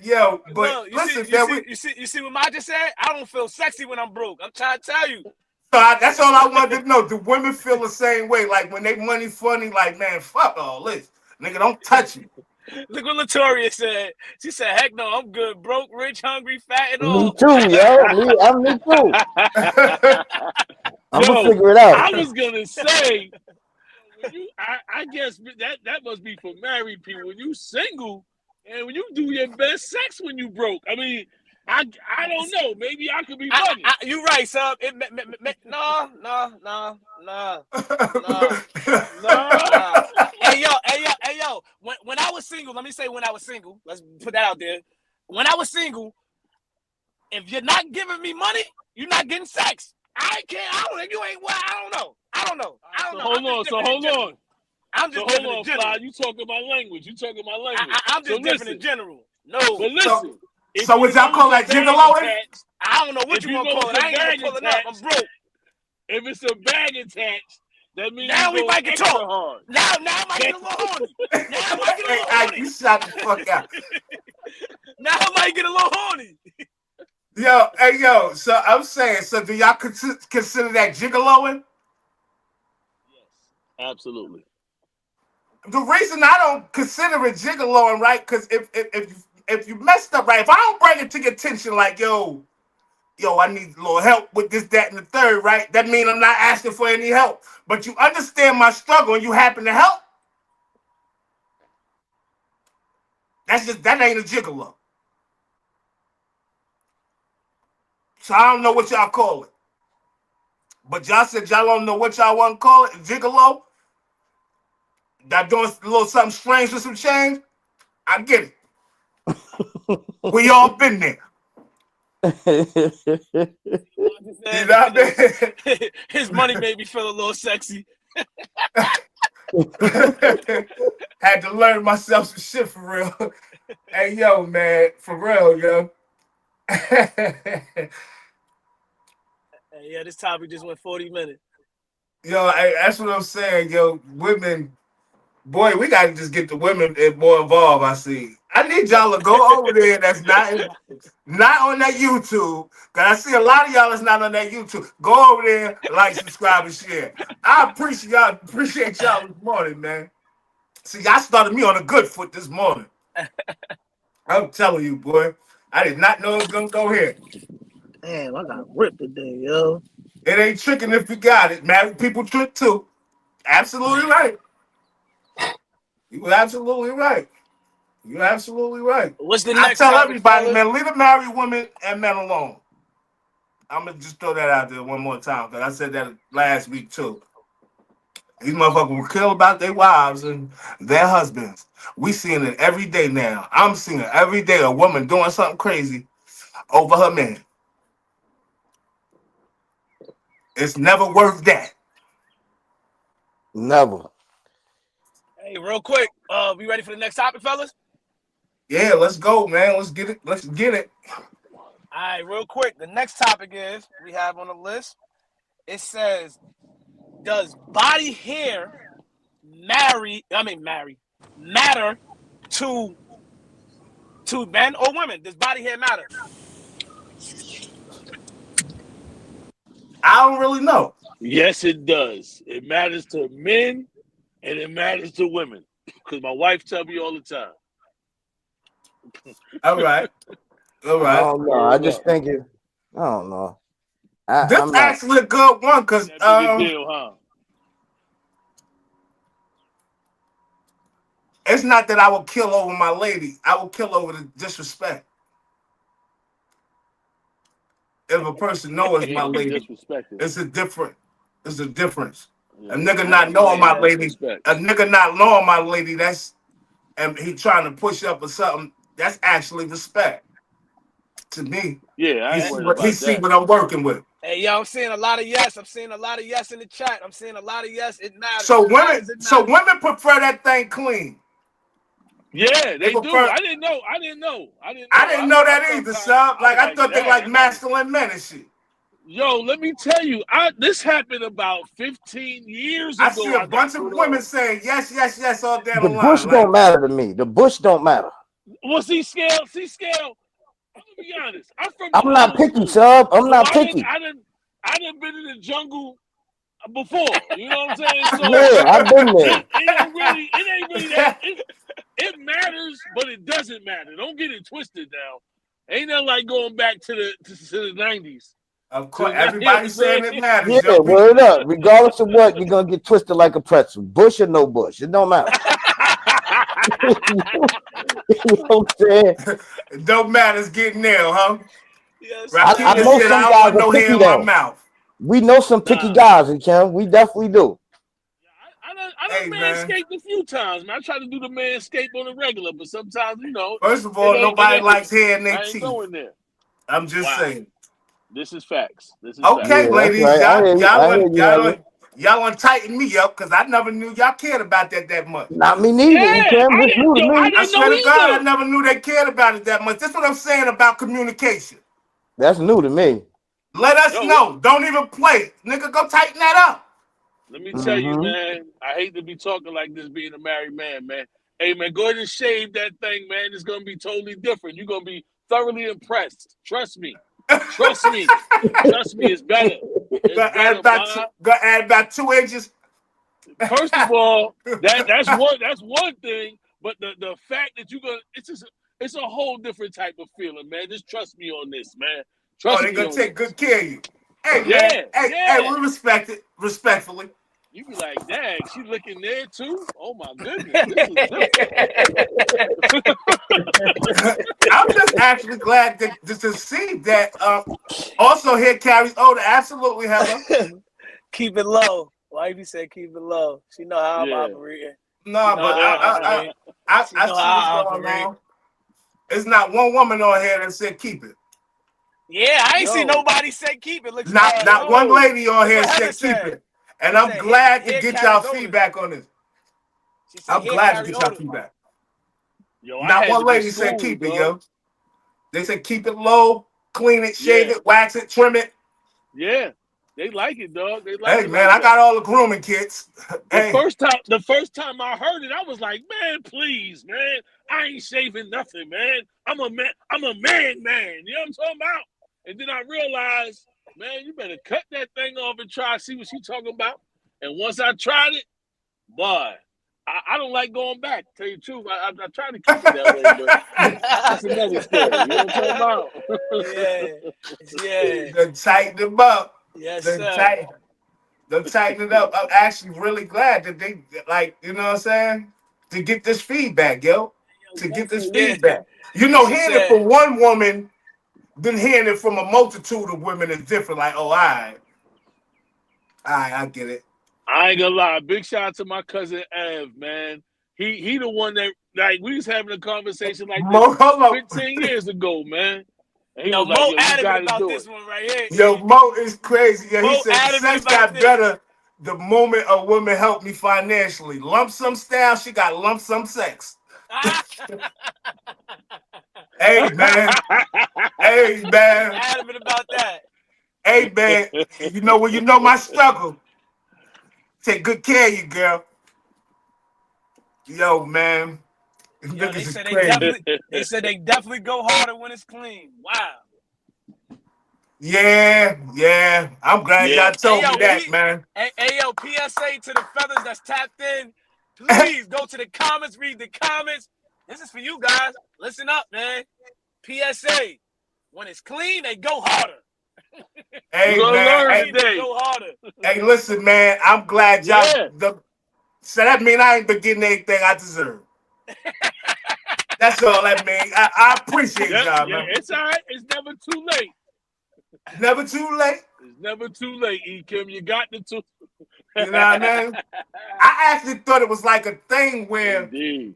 Yo, but Look, listen, you see what Ma just said? I don't feel sexy when I'm broke. I'm trying to tell you. that's all I wanted to know. Do women feel the same way? Like when they money funny, like, man, fuck all this. Nigga, don't touch me. Look what Latoria said. She said, heck no, I'm good. Broke, rich, hungry, fat, and Me all. too, yo. Me too. I'm gonna figure it out. I was gonna say, I guess that must be for married people. When you single and when you do your best sex when you broke. I mean, I don't know. Maybe I could be bugging. You right, son. No. Hey yo. When I was single, let me say when I was single. Let's put that out there. When I was single, if you're not giving me money, you're not getting sex. I don't know. You ain't. Well, I don't know. Hold on. I'm just different in general. Fly, you talking my language. I'm just different in general. No. But listen. So would y'all call that gigoloing? I don't know what you want to call it. I ain't even pulling up. I'm broke. If it's a bag attached, that means now we might get talk. Hard. Now I might get a little horny. You shut the fuck out. Now I might get a little horny. Yo, so I'm saying, so do y'all consider that gigoloing? Yes, absolutely. The reason I don't consider it gigoloing, right? Because if you messed up, right? If I don't bring it to your attention, like, yo, I need a little help with this, that, and the third, right? That means I'm not asking for any help. But you understand my struggle and you happen to help. That ain't a gigolo. So I don't know what y'all call it. But y'all said y'all don't know what y'all want to call it. Gigolo? That doing a little something strange with some change? I get it. We all been there. You know what I mean? His money made me feel a little sexy. Had to learn myself some shit for real. Hey, yo, man. For real, yo. Yeah, this topic just went 40 minutes. Yo, that's what I'm saying, yo. Women, boy, we got to just get the women more involved, I see. I need y'all to go over there that's not on that YouTube, because I see a lot of y'all that's not on that YouTube. Go over there, like, subscribe, and share. I appreciate y'all this morning, man. See, y'all started me on a good foot this morning. I'm telling you, boy. I did not know it was gonna go here. Damn, I got ripped today, yo. It ain't tricking if you got it. Married people trick too. Absolutely right. You absolutely right. You're absolutely right. What's the I next tell topic, everybody, fellas? man, leave the married women and men alone. I'm gonna just throw that out there one more time because I said that last week too. These motherfuckers will kill about their wives and their husbands. We seeing it every day now. I'm seeing it every day. A woman doing something crazy over her man. It's never worth that. Never. Hey, real quick. We ready for the next topic, fellas? Yeah, let's go, man. Let's get it. Let's get it. All right, real quick. The next topic is we have on the list. It says, "Does body hair matter to men or women? Does body hair matter?" I don't really know. Yes, it does. It matters to men and it matters to women. Because my wife tells me all the time. All right. All I right. don't know. I just think it. I don't know. This I'm not. actually a good one because That big a deal, huh? it's not that I will kill over my lady. I will kill over the disrespect. If a person knows You my ain't gonna be lady, disrespected. it's a different. It's a difference. Yeah, A nigga you ain't not gonna be knowing showing my lady. disrespect. A nigga not knowing my lady. That's and he trying to push up or something. That's actually respect to me. Yeah, I He ain't see worried what he about see that. what I'm working with. Hey, yo, I'm seeing a lot of yes. I'm seeing a lot of yes in the chat. I'm seeing a lot of yes. It matters. So It matters. women, It so matters. women prefer that thing clean. Yeah, They they do. prefer. I didn't know. I didn't know. I didn't know I that felt either, kind. son. I Like was I like, thought they like damn. masculine men and shit. Yo, let me tell you, this happened about 15 years I see ago. a I got bunch of put women on. saying yes, yes, yes all down The the bush line. Like, don't matter to me. The bush don't matter. Well, see, scale. I'm gonna be honest. I'm from the I'm not old picky, school, sub. I'm so not picky. I didn't been in the jungle before. You know what I'm saying? So Yeah, I've been there. it ain't really that. It matters, but it doesn't matter. Don't get it twisted now. Ain't nothing like going back to the 90s. of To course, the, you know what I'm everybody's saying it saying? matters. Yeah, Yo, word up. Regardless of what, you're gonna get twisted like a pretzel. Bush or no bush. It don't matter. You know what I'm saying? it don't matter. It's getting nailed, huh? Yes, I Rakita know sir. said, some "I don't guys want are no hair picky in my though. mouth." We know some picky Nah. guys, and Kim. We definitely do. I Hey, done man. manscaped a few times, man. I try to do the manscape on the regular, but sometimes, First of it all, ain't, it nobody ain't, likes hair in their I ain't teeth. going there. I'm just Wow. saying. This is facts. Okay, Yeah, that's ladies, right. I hear you. I hear you, Heather. y'all want to tighten me up because I never knew y'all cared about that much. Not me neither, and Yeah, Kim. It's new to I me. I didn't know swear to God, I either. never knew they cared about it that much. That's what I'm saying about communication. That's new to me. Let us Yo, know. Don't even play. Nigga, go tighten that up. let me tell you, Mm-hmm. man, I hate to be talking like this being a married man, man. Hey, man, go ahead and shave that thing, man. It's going to be totally different. You're going to be thoroughly impressed. Trust me. Trust me. Trust me, it's better. It's better, Bob. Go add about 2 inches. First of all, that's one thing. But the fact that you're gonna it's a whole different type of feeling, man. Just trust me on this, man. Oh, Trust they me gonna on take this. good care of you. Hey man, Yeah, hey, yeah. we respect it respectfully. You be like, dang, she looking there too? Oh my goodness, this is different. I'm just actually glad to see that. Also, here carries odor. Absolutely, Heather. Keep it low. Wifey said keep it low. She know how I'm Yeah. operating. She No, know but how I operate. She I know see how what's I going operate. on. There's not one woman on here that said keep it. Yeah, I ain't see Yo, nobody say keep it. Not one yo. lady on Look here what Heather said keep said. it. And She I'm said glad to hair get y'all carries odor. feedback on this. She said I'm hair glad to carry get y'all odor. feedback. Yo, I Not had one to get lady said schooled, keep it, dog. yo. They said keep it low, clean it, shave Yeah. it, wax it, trim it. Yeah. They like it, dog. They like Hey it man, like I that. got all the grooming kits. Hey, The first time I heard it, I was like, man, please, man. I ain't shaving nothing, man. I'm a man. I'm a man. You know what I'm talking about? And then I realized, man, you better cut that thing off and try to see what she's talking about. And once I tried it, boy, I don't like going back. Tell you the truth, I try to keep it that way, but that's another story. You know what I'm talking about? Yeah. Yeah. Then tighten them up. Yes, Then sir. tighten it up. I'm actually really glad that they like, you know what I'm saying? To get this feedback, yo. To get this Yeah. feedback. You know, She hearing it said, from one woman, then hearing it from a multitude of women is different. Like, oh, all right, I get it. I ain't gonna lie. Big shout out to my cousin Ev, man. He the one that like we was having a conversation like this Hold up. 15 years ago, man. And he yo, was like, Mo "Yo, you adamant got to about do this it." one right here. Yo, E. Mo is crazy. Yeah, he Mo said adamant sex about got this. better the moment a woman helped me financially. Lump sum style, she got lump sum sex. Hey, man. Hey, man. Adamant about that. Hey, man. You know when you know my struggle, take good care of you, girl. Yo, man. These Yo, niggas is crazy. they said they definitely go harder when it's clean. Wow. Yeah. I'm glad Yeah. y'all Hey told me yo, that, man. hey yo, PSA to the fellas that's tapped in. Please go to the comments, read the comments. This is for you guys. Listen up, man. PSA. When it's clean, they go harder. You're Hey, gonna man. learn Hey, Clean, they today. go harder. listen, man. I'm glad y'all. Yeah. So that mean I ain't been getting anything I deserve. That's all that means. I appreciate Yeah, y'all, yeah, man. it's all right. It's never too late. Never too late. It's never too late, E. Kim. You got the two. You know what I mean? I actually thought it was like a thing where, Indeed.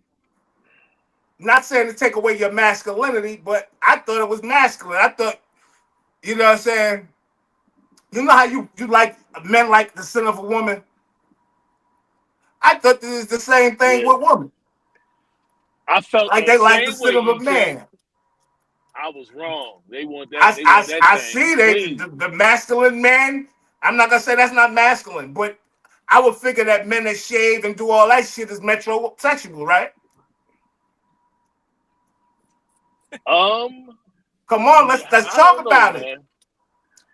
not saying to take away your masculinity, but I thought it was masculine. I thought, you know what I'm saying? You know how you like men like the sin of a woman? I thought this is the same thing Yeah. with women. I felt Like the they like the same way, sin of a E. Kim. man. I was wrong. They want that. I, They I, want that I thing see clean. the masculine man. I'm not gonna say that's not masculine, but I would figure that men that shave and do all that shit is metrosexual, right? Um, Come on, let's I talk don't know, about it. man.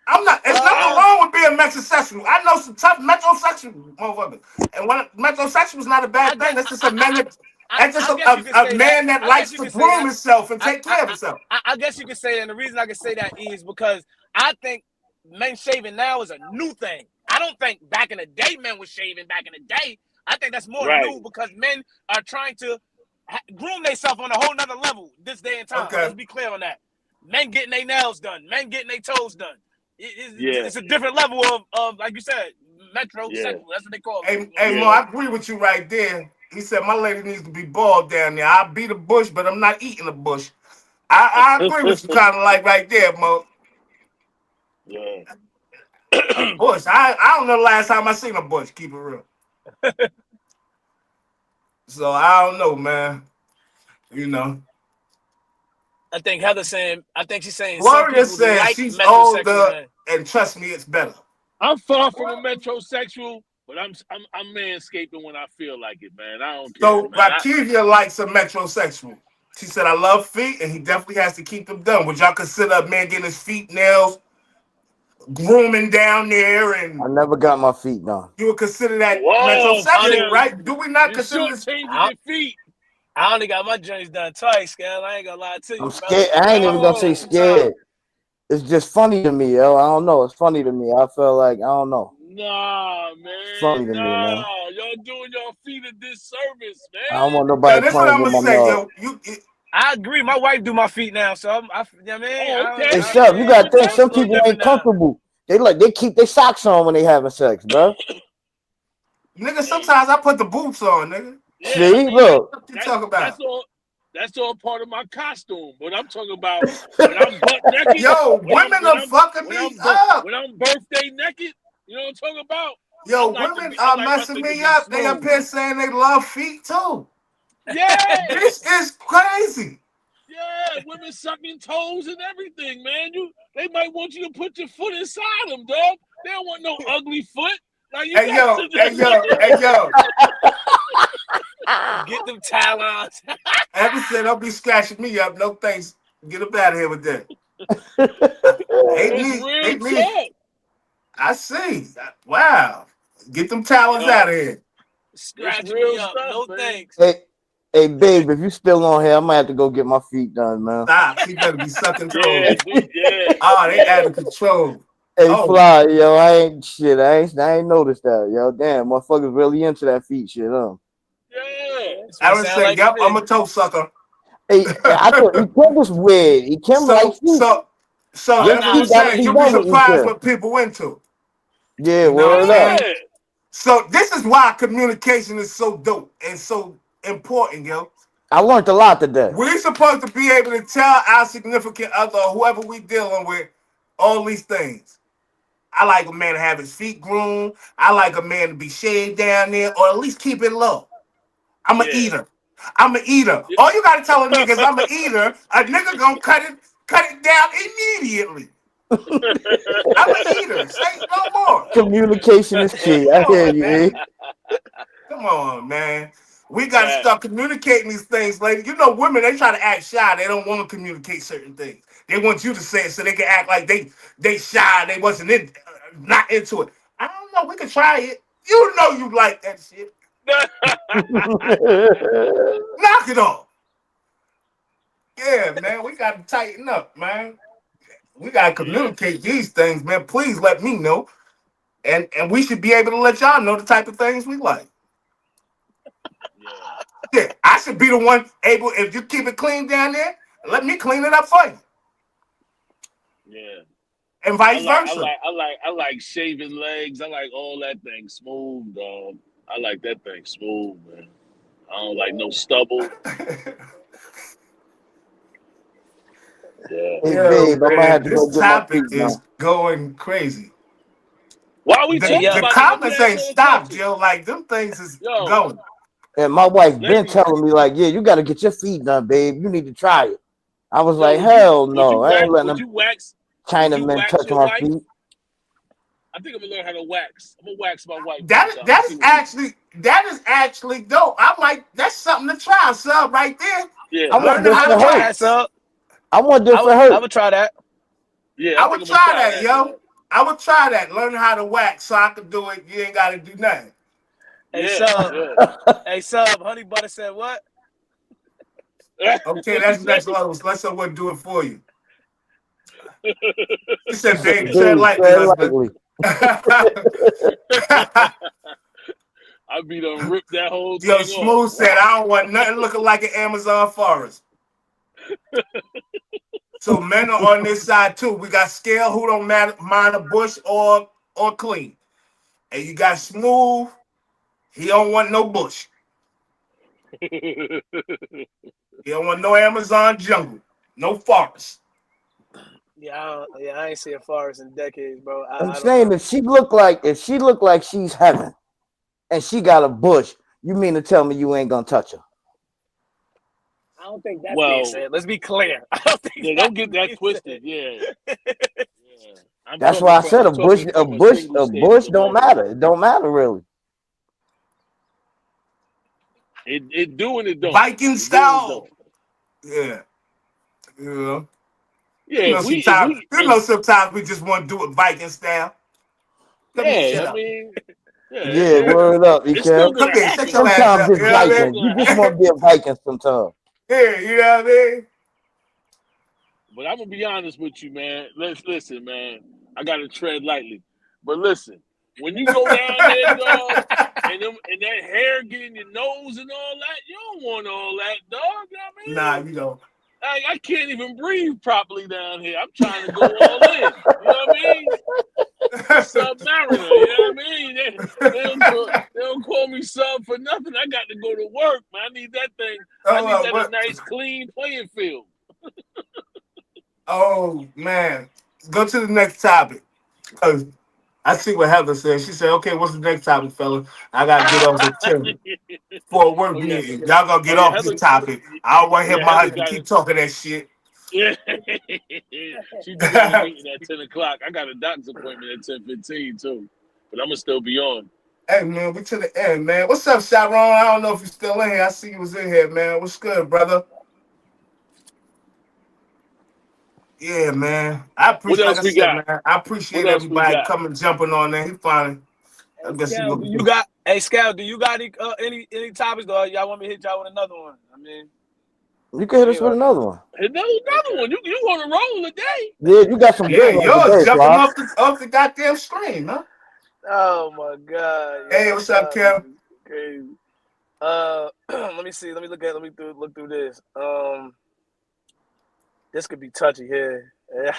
I'm not. There's nothing Uh, wrong with being metrosexual. I know some tough metrosexual motherfuckers, and when metrosexual is not a I bad guess thing. That's just a man that. That's just I guess you could a say that. man that I guess likes you to could say groom that. himself and I, take I, care of himself. I guess you could say that. And the reason I can say that is because I think men shaving now is a new thing. I don't think back in the day men was shaving back in the day. I think that's more right. new because men are trying to groom themselves on a whole nother level this day and time. Okay. Let's be clear on that. Men getting their nails done, men getting their toes done. Yeah. It's a different level of like you said, Yeah. metrosexual. That's what they call it. Hey, Mo, Yeah. I agree with you right there. He said my lady needs to be bald down there. I'll beat a bush, but I'm not eating a bush. I agree with you kind of like right there, Mo. Yeah. A bush. I don't know the last time I seen a bush. Keep it real. So I don't know, man. You know. I think Heather saying. I think she's saying some Gloria people says like she's metrosexual older, men. and trust me, it's better. I'm far from a metrosexual, but I'm manscaping when I feel like it, man. I don't care, So man. Rakivia likes a metrosexual. She said, I love feet, and he definitely has to keep them done. Would y'all consider a man getting his feet nails, grooming down there, I and never got my feet done. you would consider that Whoa, metrosexual, Kim. right? Do we not You consider this? shortchanging I, your feet. I only got my joints done twice, Scale. I ain't gonna lie to I'm you, brother. scared. I ain't I even fuck gonna with it say Whoa. two times. scared. It's just funny to me, yo. I don't know. It's funny to me. I feel like I don't know. Nah, It's man. funny to me, man. Nah. Y'all doing your feet a disservice, I don't want man. Yo, nobody this is what playing I'm with gonna my say, love. yo. I agree. My wife do my feet now, so you know what I mean? Oh, okay. Hey, Ain't Chef, nothing you wrong gotta with think that. some It's a little people different ain't now. comfortable. They keep their socks on when they having sex, bro. Nigga, Hey, sometimes I put the boots on, nigga. yeah, I See, mean look. What you talking that's about? all. That's all part of my costume. But I'm talking about when I'm butt naked, Yo, women are fucking me up. when I'm birthday naked. You know what I'm talking about? Yo, women I are like my messing thing to me be up. They up smooth. here saying they love feet too. Yeah, This is crazy. yeah. Women sucking toes and everything, man. They might want you to put your foot inside them, dog. They don't want no ugly foot. Like you Hey got yo, hey yo, hey yo. Get them talons. Ever said don't be scratching me up. No thanks. Get up out of here with that. Hate It's me. real Hate me. talk. I see. Wow. Get them talents Yo, out of here. Scratch real me up. stuff, No man. thanks. Hey, babe, if you still on here, I might have to go get my feet done, man. Stop. She better be sucking Yeah, toes. yeah. Oh, they out of control. Hey, Oh. Fly, yo, I ain't noticed that, yo. Damn, motherfuckers really into that feet shit, huh? Yeah. That's what I it would sound say, like yep, to I'm me. a toe sucker. Hey, I thought Ekim was weird. Ekim like feet. So Oh, Your that's what I'm feet nah, got to saying. be You'll be done with surprised Ekim. what people into. Yeah, You know what word I'm up. saying? Yeah. So this is why communication is so dope and so important, yo. I learned a lot today. We're supposed to be able to tell our significant other or whoever we dealing with all these things. I like a man to have his feet groomed. I like a man to be shaved down there, or at least keep it low. I'm an Yeah. eater. I'm an eater. All you gotta tell a nigga is I'm an eater. A nigga gonna cut it down immediately. I'm an eater. Say no more. Communication is key. I Come hear on, you, man. E. Come on, man. We gotta Fact. start communicating these things, lady. You know, women, they try to act shy. They don't want to communicate certain things. They want you to say it so they can act like they shy. They wasn't not into it. I don't know. We can try it. You know you like that shit. Knock it off. Yeah, man. We gotta tighten up, man. We gotta communicate these things, man. Please let me know. And we should be able to let y'all know the type of things we like. Yeah. Yeah, I should be the one able, if you keep it clean down there, let me clean it up for you. Yeah. And vice versa. I like shaving legs. I like all that thing smooth, dog. I like that thing smooth, man. I don't like no stubble. Yeah. Hey, Yo, babe, I might man, have to go this get my topic feet is done. going crazy. Why are we Hey, talking yo. The about this? Let me comments ask ain't you a stopped, question. Joe. Like, them things is Yo, going. And my wife let been me. telling me, like, yeah, you got to get your feet done, babe. You need to try it. I was Yo, like, hell no. I ain't letting them would you Chinamen wax touch your my wife? feet. I think I'm gonna learn how to wax. I'm gonna wax my wife one That time. that See is what she. actually dope. I might that's something to try, son, right there. Yeah, I want Learning this I how for would to try her. that, wax. sub. I want this for I her. would try that. yeah. I I think would I'm gonna try try that, that, yo. dog. I would try that. Learning how to wax so I could do it. You ain't gotta do nothing. Hey, Yeah, sub. yeah. Hey, sub. Honey Butter said what? Okay, What you that's say? next level. So let someone do it for you. She She said, said, babe, tread babe, lightly, tread husband. lightly. I be done rip that whole Yo, thing off. Smooth said, I don't want nothing looking like an Amazon forest. So men are on this side too. We got Scale, who don't matter, mind a bush or clean. And you got Smooth, he don't want no bush. He don't want no Amazon jungle. No forest. Yeah, I ain't seen Forrest in decades, bro. I'm I don't saying know. if she look like she's heaven and she got a bush, you mean to tell me you ain't gonna touch her? I don't think that's being Well, said. Let's be clear. I don't think yeah, don't that's get that being twisted. said. Yeah, yeah. That's why I said I'm talking a from a bush, single a status bush of don't woman. matter. It don't matter really. It do and it don't. Viking It do and it style. don't. Yeah. Yeah. Yeah, You know sometimes we just want to do it Viking style. Come here, yeah, shut I up. mean, yeah, Yeah, word up, it's still Ekem. Come gonna here, shut happen. your ass Sometimes up. it's You know what It's I still mean? Viking. You gonna just happen. want to be a Viking sometimes. Yeah, you know what I mean? But I'm gonna be honest with you, man. Let's listen, man. I gotta tread lightly. But listen, when you go down there, dog, and that hair get in your nose and all that, you don't want all that, dog. You know what I Nah, mean? you don't. I can't even breathe properly down here. I'm trying to go all in. You know what I mean? Submariner. You know what I mean? They don't call me sub for nothing. I got to go to work, man. I need that thing. I need that a What? nice, clean playing field. Oh man, go to the next topic. 'Cause I see what Heather said. She said, "Okay, what's the next topic, fella? I gotta get off at 10 for a work Oh yeah, meeting. Y'all gonna oh get yeah. off this topic. I don't want to hear Yeah, my Heather husband got it. keep talking that shit." Yeah, she do got a meeting at 10 o'clock. I got a doctor's appointment at 10:15 too, but I'm gonna still be on. Hey man, we to the end, man. What's up, Sharon? I don't know if you're still in here. I see you was in here, man. What's good, brother? Yeah, man. What Like I else we said, got? man, I What appreciate else we everybody got? coming jumping on there. He finally, I Hey, guess he Scal, gonna do you do. got Hey, Scout, do you got any topics? Or y'all want me to hit y'all with another one? I mean, You can hit us with another one. Another one. You on a roll today? Yeah, you got some Yeah, good ones yours today, jumping Fly. off the goddamn screen, huh? Oh my God! Hey, what's up, Kim? Crazy. Let me see. Let me look through this. This could be touchy here. Yeah,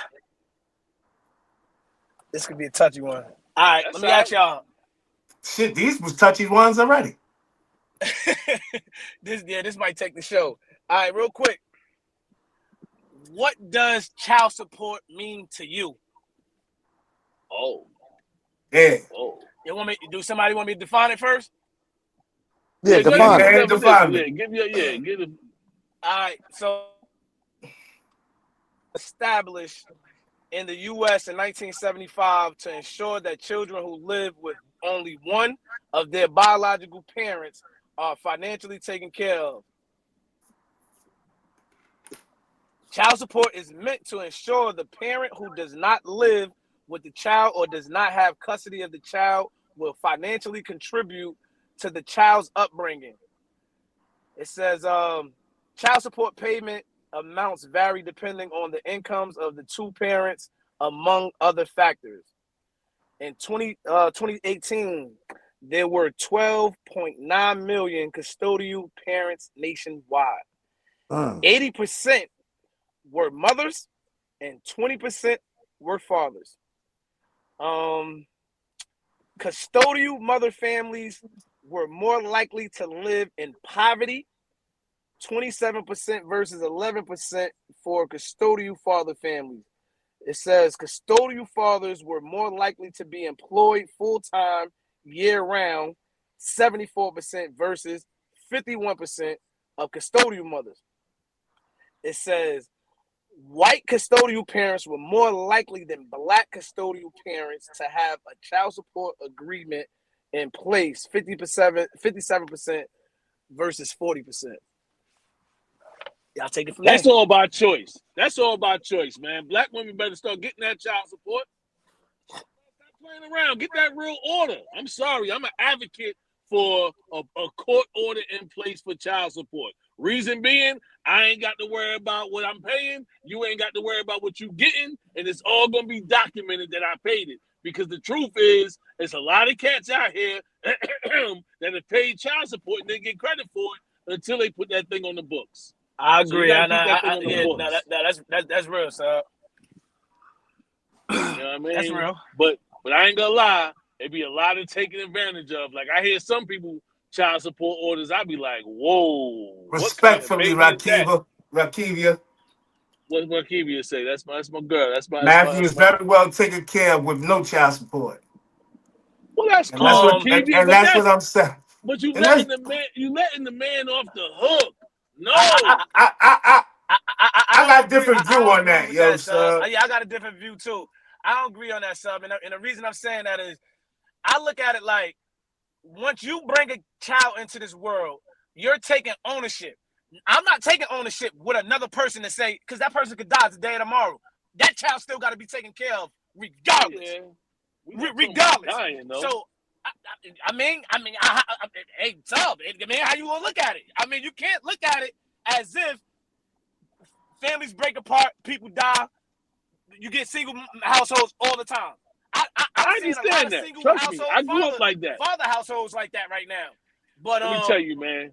this could be a touchy one. All right, let me ask y'all. Shit, these was touchy ones already. This might take the show. All right, real quick. What does child support mean to you? Oh. Yeah. Oh. Somebody want me to define it first? Yeah, go define ahead, it. Define it. Give it. All right, so established in the U.S. in 1975 to ensure that children who live with only one of their biological parents are financially taken care of. Child support is meant to ensure the parent who does not live with the child or does not have custody of the child will financially contribute to the child's upbringing. It says child support payment amounts vary depending on the incomes of the two parents, among other factors. In 2018, there were 12.9 million custodial parents nationwide. 80% were mothers and 20% were fathers. Custodial mother families were more likely to live in poverty, 27% versus 11% for custodial father families. It says custodial fathers were more likely to be employed full-time year-round, 74% versus 51% of custodial mothers. It says white custodial parents were more likely than black custodial parents to have a child support agreement in place, 57% versus 40%. Y'all take it from there. That's all by choice. That's all by choice, man. Black women better start getting that child support. Stop playing around. Get that real order. I'm sorry. I'm an advocate for a court order in place for child support. Reason being, I ain't got to worry about what I'm paying. You ain't got to worry about what you getting. And it's all going to be documented that I paid it. Because the truth is, there's a lot of cats out here that have paid child support and they get credit for it until they put that thing on the books. I agree. So That's real, sir. You know what I mean? That's real. But I ain't gonna lie, it be a lot of taking advantage of. Like I hear some people child support orders, I be like, whoa. Respectfully, Rakivia. What Rakivia say? That's my girl. Matthew is very well taken care of with no child support. Well, that's and cool, that's Rakivia. and that's what I'm saying. But you And letting the man off the hook. No. I got a different view on that, yo, sir. Yeah, I got a different view too. I don't agree on that, sub. And the reason I'm saying that is I look at it like once you bring a child into this world, you're taking ownership. I'm not taking ownership with another person to say, because that person could die today or tomorrow. That child still got to be taken care of regardless. Yeah. Regardless. Dying, so, hey, sub, how you gonna look at it? I mean, you can't look at it as if families break apart, people die. You get single households all the time. I understand that. Trust me, I grew up like that. Father households like that right now. But let me tell you, man.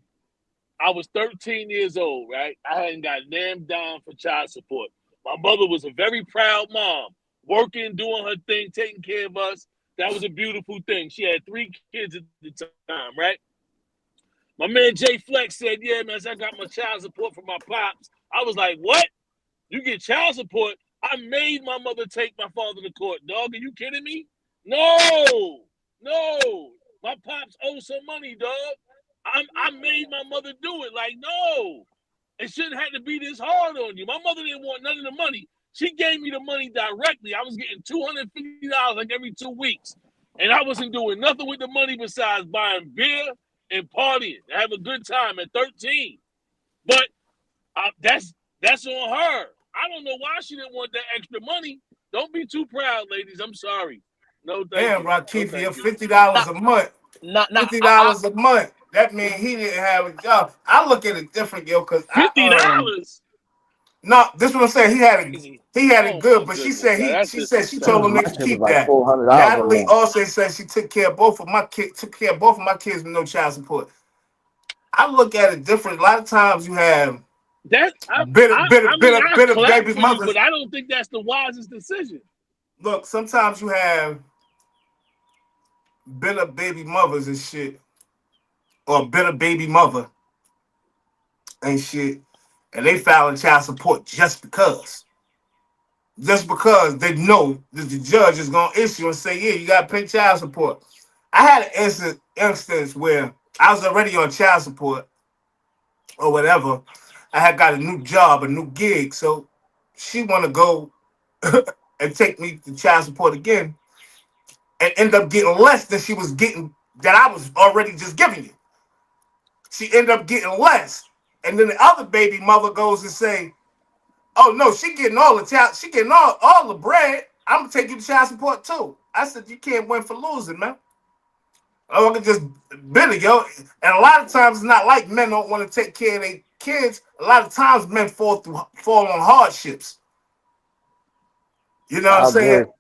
I was 13 years old, right? I hadn't got damn dime for child support. My mother was a very proud mom, working, doing her thing, taking care of us. That was a beautiful thing. She had 3 kids at the time, right? My man Jay Flex said, yeah, man, I got my child support from my pops. I was like, what? You get child support? I made my mother take my father to court. Dog, are you kidding me? No. My pops owe some money, dog. I made my mother do it. Like, no. It shouldn't have to be this hard on you. My mother didn't want none of the money. She gave me the money directly. I was getting $250 like every 2 weeks. And I wasn't doing nothing with the money besides buying beer and partying. Have a good time at 13. But that's on her. I don't know why she didn't want that extra money. Don't be too proud, ladies. I'm sorry. No, thank you. Rakivia, $50 a month $50 a month. That means he didn't have a job. I look at it different, yo, because $50. no, this is what I'm saying. He had it Oh my good, but goodness, she told him My to shit was keep like that. $400 a Natalie month. also said she took care of both of my kids with no child support. I look at it different. A lot of times you have I bitter clap baby for you, mothers. but I don't think that's the wisest decision. Look, sometimes you have bitter baby mothers and shit, or bitter baby mother and shit, and they filing child support just because. Just because they know that the judge is gonna issue and say, yeah, you gotta pay child support. I had an instance where I was already on child support or whatever. I had got a new job, a new gig, so she wanna go and take me to child support again and end up getting less than she was getting that I was already just giving you. She ended up getting less. And then the other baby mother goes and say, oh no, she getting all the child, she getting all the bread. I'm gonna take you to child support too. I said, you can't win for losing, man. Oh, I can just bitter, yo. And a lot of times it's not like men don't want to take care of their kids. A lot of times men fall on hardships. You know what I'm I saying? agree.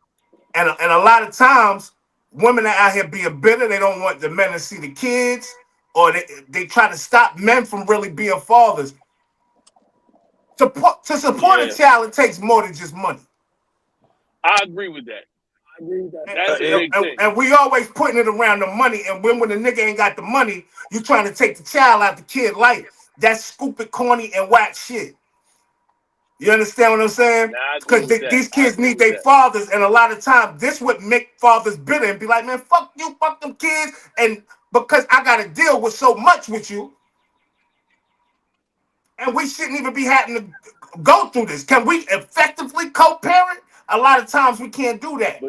And a lot of times women are out here being bitter. They don't want the men to see the kids, or they try to stop men from really being fathers. To support a Yeah, child, it takes more than just money. I agree with that. That's a big thing. And we always putting it around the money. And when the nigga ain't got the money, you trying to take the child out the kid life. That's stupid, corny, and whack shit. You understand what I'm saying? Nah, I agree Because with that. these kids need their fathers, and a lot of times this would make fathers bitter and be like, man, fuck you, fuck them kids, and because I got to deal with so much with you, and we shouldn't even be having to go through this. Can we effectively co-parent? A lot of times we can't do that.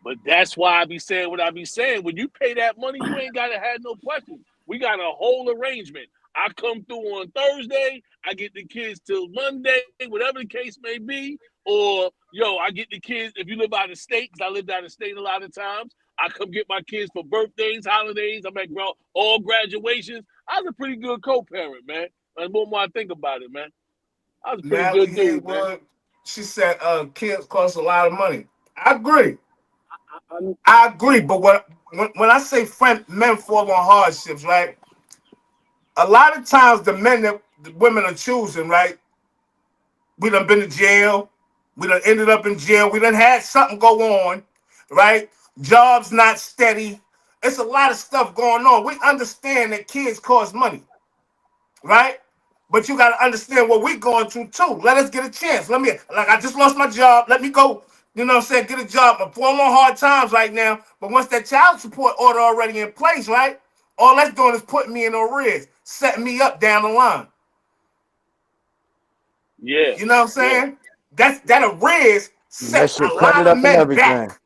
But that's why I be saying what I be saying. When you pay that money, you ain't gotta have no questions. We got a whole arrangement. I come through on Thursday, I get the kids till Monday, whatever the case may be. Or I get the kids if you live out of state, because I lived out of state a lot of times. I come get my kids for birthdays, holidays. I'm at all graduations. I was a pretty good co-parent, man. And the more I think about it, man, I was a pretty Natalie good dude, man. Haywood, she said kids cost a lot of money. I agree. I agree, but when I say men fall on hardships, right? A lot of times the men that the women are choosing, right? We done been to jail. We done ended up in jail. We done had something go on, right? Jobs not steady. It's a lot of stuff going on. We understand that kids cost money, right? But you got to understand what we're going through too. Let us get a chance. I just lost my job. Let me go, you know what I'm saying, get a job. I'm falling on hard times right now. But once that child support order already in place, right? All that's doing is putting me in arrears, setting me up down the line. Yeah. You know what I'm saying? That arrears Mess sets your a credit lot of up and men everything. back.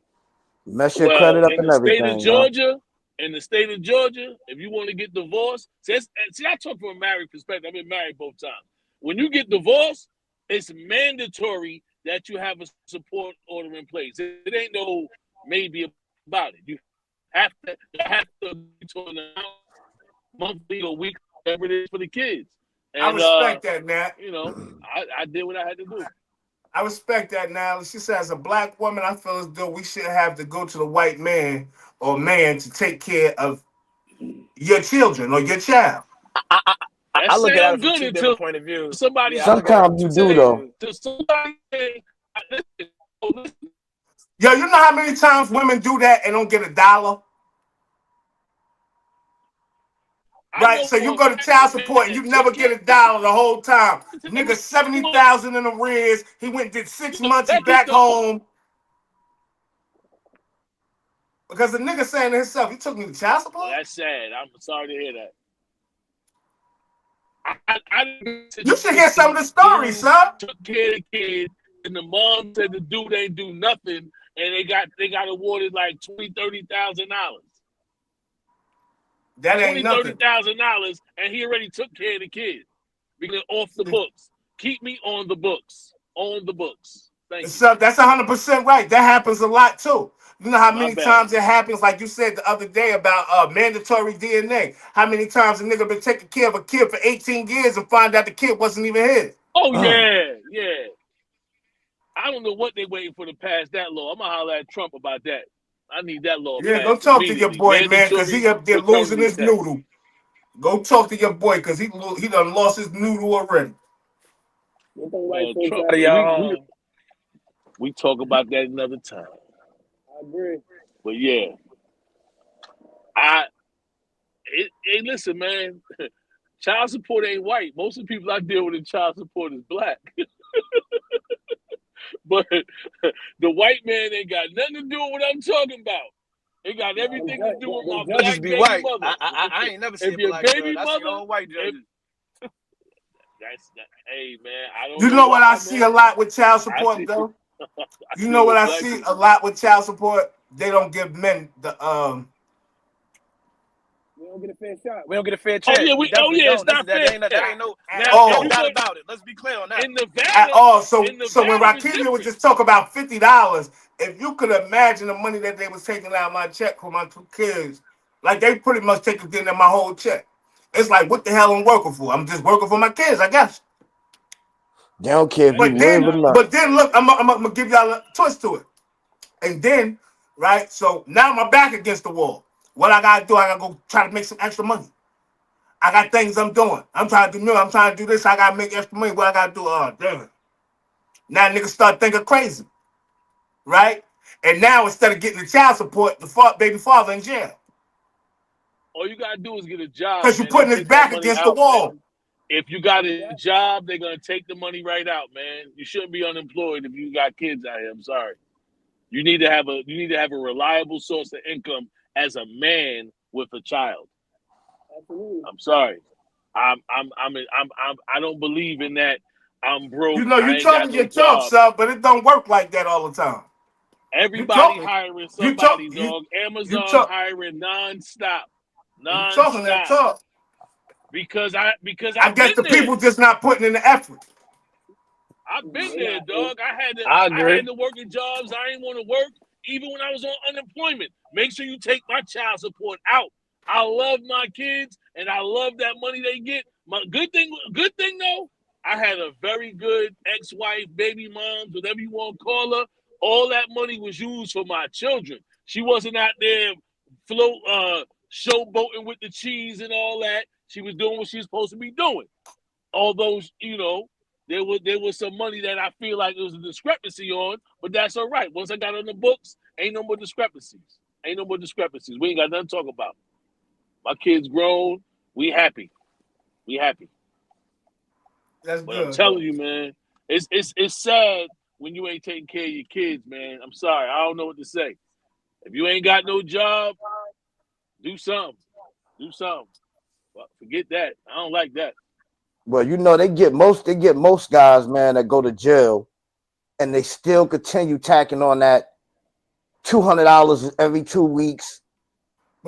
Mess your Well, credit up in and the state of everything, yo. Georgia, if you want to get divorced, see, I talk from a married perspective. I've been married both times. When you get divorced, it's mandatory that you have a support order in place. It ain't no maybe about it. You have to to an amount monthly or weekly, whatever it is for the kids. I And respect that, Nat. I did what I had to do. I respect that now. She says, as a black woman, I feel as though we shouldn't have to go to the white man or man to take care of your children or your child. That I look at it sounds from good two different until point of views. somebody Yeah, I look at it from Sometimes you two do, point of say though. views. to somebody say, listen, Yo, you know how many times women do that and don't get $1? I Right? know So you for a go to fact the child man support and you that never took get care $1 the whole time. of that Nigga, money, 70,000 in arrears. He went and did 6 months. He that is back the home. Because the nigga saying to himself, he took me to child well, support? that's sad. I'm sorry to hear that. I You should hear some of the stories, dude son. took care of the kid, and the mom said the dude ain't do nothing, and they got awarded like $20,000-$30,000. That ain't Twenty, thirty nothing. thousand dollars, and he already took care of the kid. Because off the books. Keep me on the books. On the books. Thank you. So that's 100% right. That happens a lot too. You know how My many bad. times it happens, like you said the other day about mandatory DNA. How many times a nigga been taking care of a kid for 18 years and find out the kid wasn't even his? Oh yeah, yeah. I don't know what they waiting for to pass that law. I'm gonna holler at Trump about that. I need that law Yeah, go passed talk to your immediately. boy, man, because he Mandatory up there losing paternity his test. noodle. Go talk to your boy, because he done lost his noodle already. Get them white Man, folks Trump. out of y'all home. We talk about that another time. I agree. But yeah, hey, listen, man. Child support ain't white. Most of the people I deal with in child support is black. But the white man ain't got nothing to do with what I'm talking about. It got everything to do with my Them judges black be baby white. mother. I ain't never seen If a your black judge. baby I see mother, all white if judges. hey man, I don't You know know what I why, see a man. lot with child I support, see, though? I You see know it what with I black see people. a lot with child support? They don't give men the We don't get a fair shot. We don't get a fair Oh check. yeah, We definitely it's don't. not fair. That ain't no. at There's no all. doubt about it. Let's be clear on that. In At Nevada, all. in So when Nevada is Rakim was different. just talking about $50, if you could imagine the money that they was taking out of my check for my 2 kids, like they pretty much taking my whole check. It's like, what the hell I'm working for? I'm just working for my kids, I guess. They don't care if you Hey, live or not. But then look, I'm gonna give y'all a twist to it. And then, right, so now my back against the wall. What I gotta do, I gotta go try to make some extra money. I got things I'm doing. I'm trying to do I'm trying to do this. I gotta make extra money. What I gotta do? Oh, damn it. Now niggas start thinking crazy, right? And now instead of getting the child support, the baby father in jail. all you gotta do is get a job, Because you're man. They'll putting his take that back money against the out, wall. man. If you got a job, they're gonna take the money right out, man. You shouldn't be unemployed if you got kids out here. I'm sorry. You need to have a reliable source of income as a man with a child. Absolutely. I'm sorry. I don't believe in that. I'm broke. You know, I you ain't got talking no your talk, job. son, but it don't work like that all the time. You Everybody talking, hiring you talk, somebody, dog. you Amazon talk, hiring nonstop, you talking that nonstop. talk. Because I I've guess been the there. people just not putting in the effort. I've been there, dog. I I agree. had to work in jobs I didn't want to work, even when I was on unemployment. Make sure you take my child support out. I love my kids and I love that money they get. My good thing though, I had a very good ex-wife, baby mom, whatever you want to call her. All that money was used for my children. She wasn't out there showboating with the cheese and all that. She was doing what she's supposed to be doing. Although, there was some money that I feel like there was a discrepancy on, but that's all right. Once I got on the books, ain't no more discrepancies. Ain't no more discrepancies. We ain't got nothing to talk about. My kids grown. We happy. We happy. That's But I'm good, telling though. you, man, it's sad when you ain't taking care of your kids, man. I'm sorry. I don't know what to say. If you ain't got no job, do something. Do something. But forget that. I don't like that. Well, you know, they get most guys, man, that go to jail and they still continue tacking on that $200 every 2 weeks.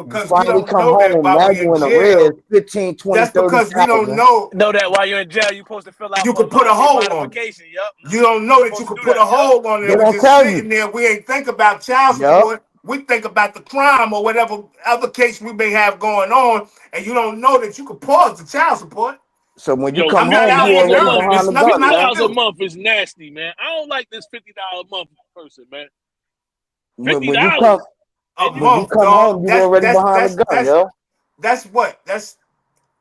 You Because we finally don't come know that home, while now we in you in arrears, jail. 15, 20, That's because we don't 30,000. know Know that while you're in jail, you're supposed to fill out you for a could put a loan pay hold on it. modification. Yup. You don't You're know that you supposed to could do put a that. Yup. hold on it. They And we don't just tell sitting you. there. We ain't think about child Yep. support. We think about the crime or whatever other case we may have going on. And you don't know that you could pause the child support. So when you Yo, come I'm fifty just home, you telling you dollars a already month. now. behind It's the nothing gun, Fifty I can man. dollars a do. month is nasty, man. I don't like this $50 a month person, man. When, Fifty when you come dollars, A and when you month, come dog. home, you already behind the gun, yo. That's what? That's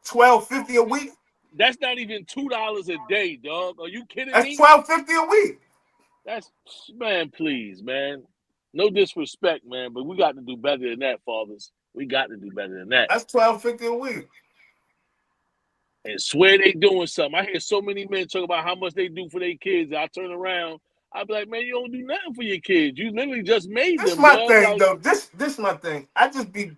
$12.50 a week. that's not even $2 a day, dog. Are you kidding That's me? $12.50 a week. That's man, please, man. No disrespect, man, but we got to do better than that, fathers. We got to do better than that. That's $12.50 a week. And swear they doing something. I hear so many men talk about how much they do for their kids. I turn around, I be like, man, you don't do nothing for your kids. You literally just made This them, my dog. thing, Like, though. This my thing. I just be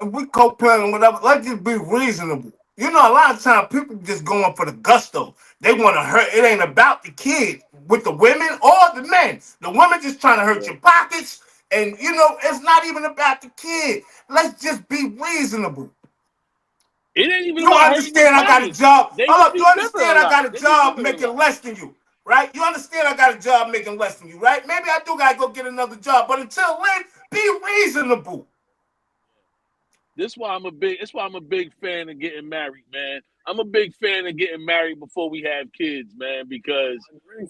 if we co-parenting, whatever, let's just be reasonable. You know, a lot of times people just going for the gusto. They want to hurt. It ain't about the kid with the women or the men. The women just trying to hurt yeah. your pockets. And, you know, it's not even about the kid. Let's just be reasonable. It ain't even You about hurting your understand I got a pockets. job. They Hold would up. You be given a understand I lot. got a They be job given a making lot. less than you, right? You understand I got a job making less than you, right? Maybe I do gotta go get another job, but until then, be reasonable. That's why I'm a big fan of getting married, man. I'm a big fan of getting married before we have kids, man, because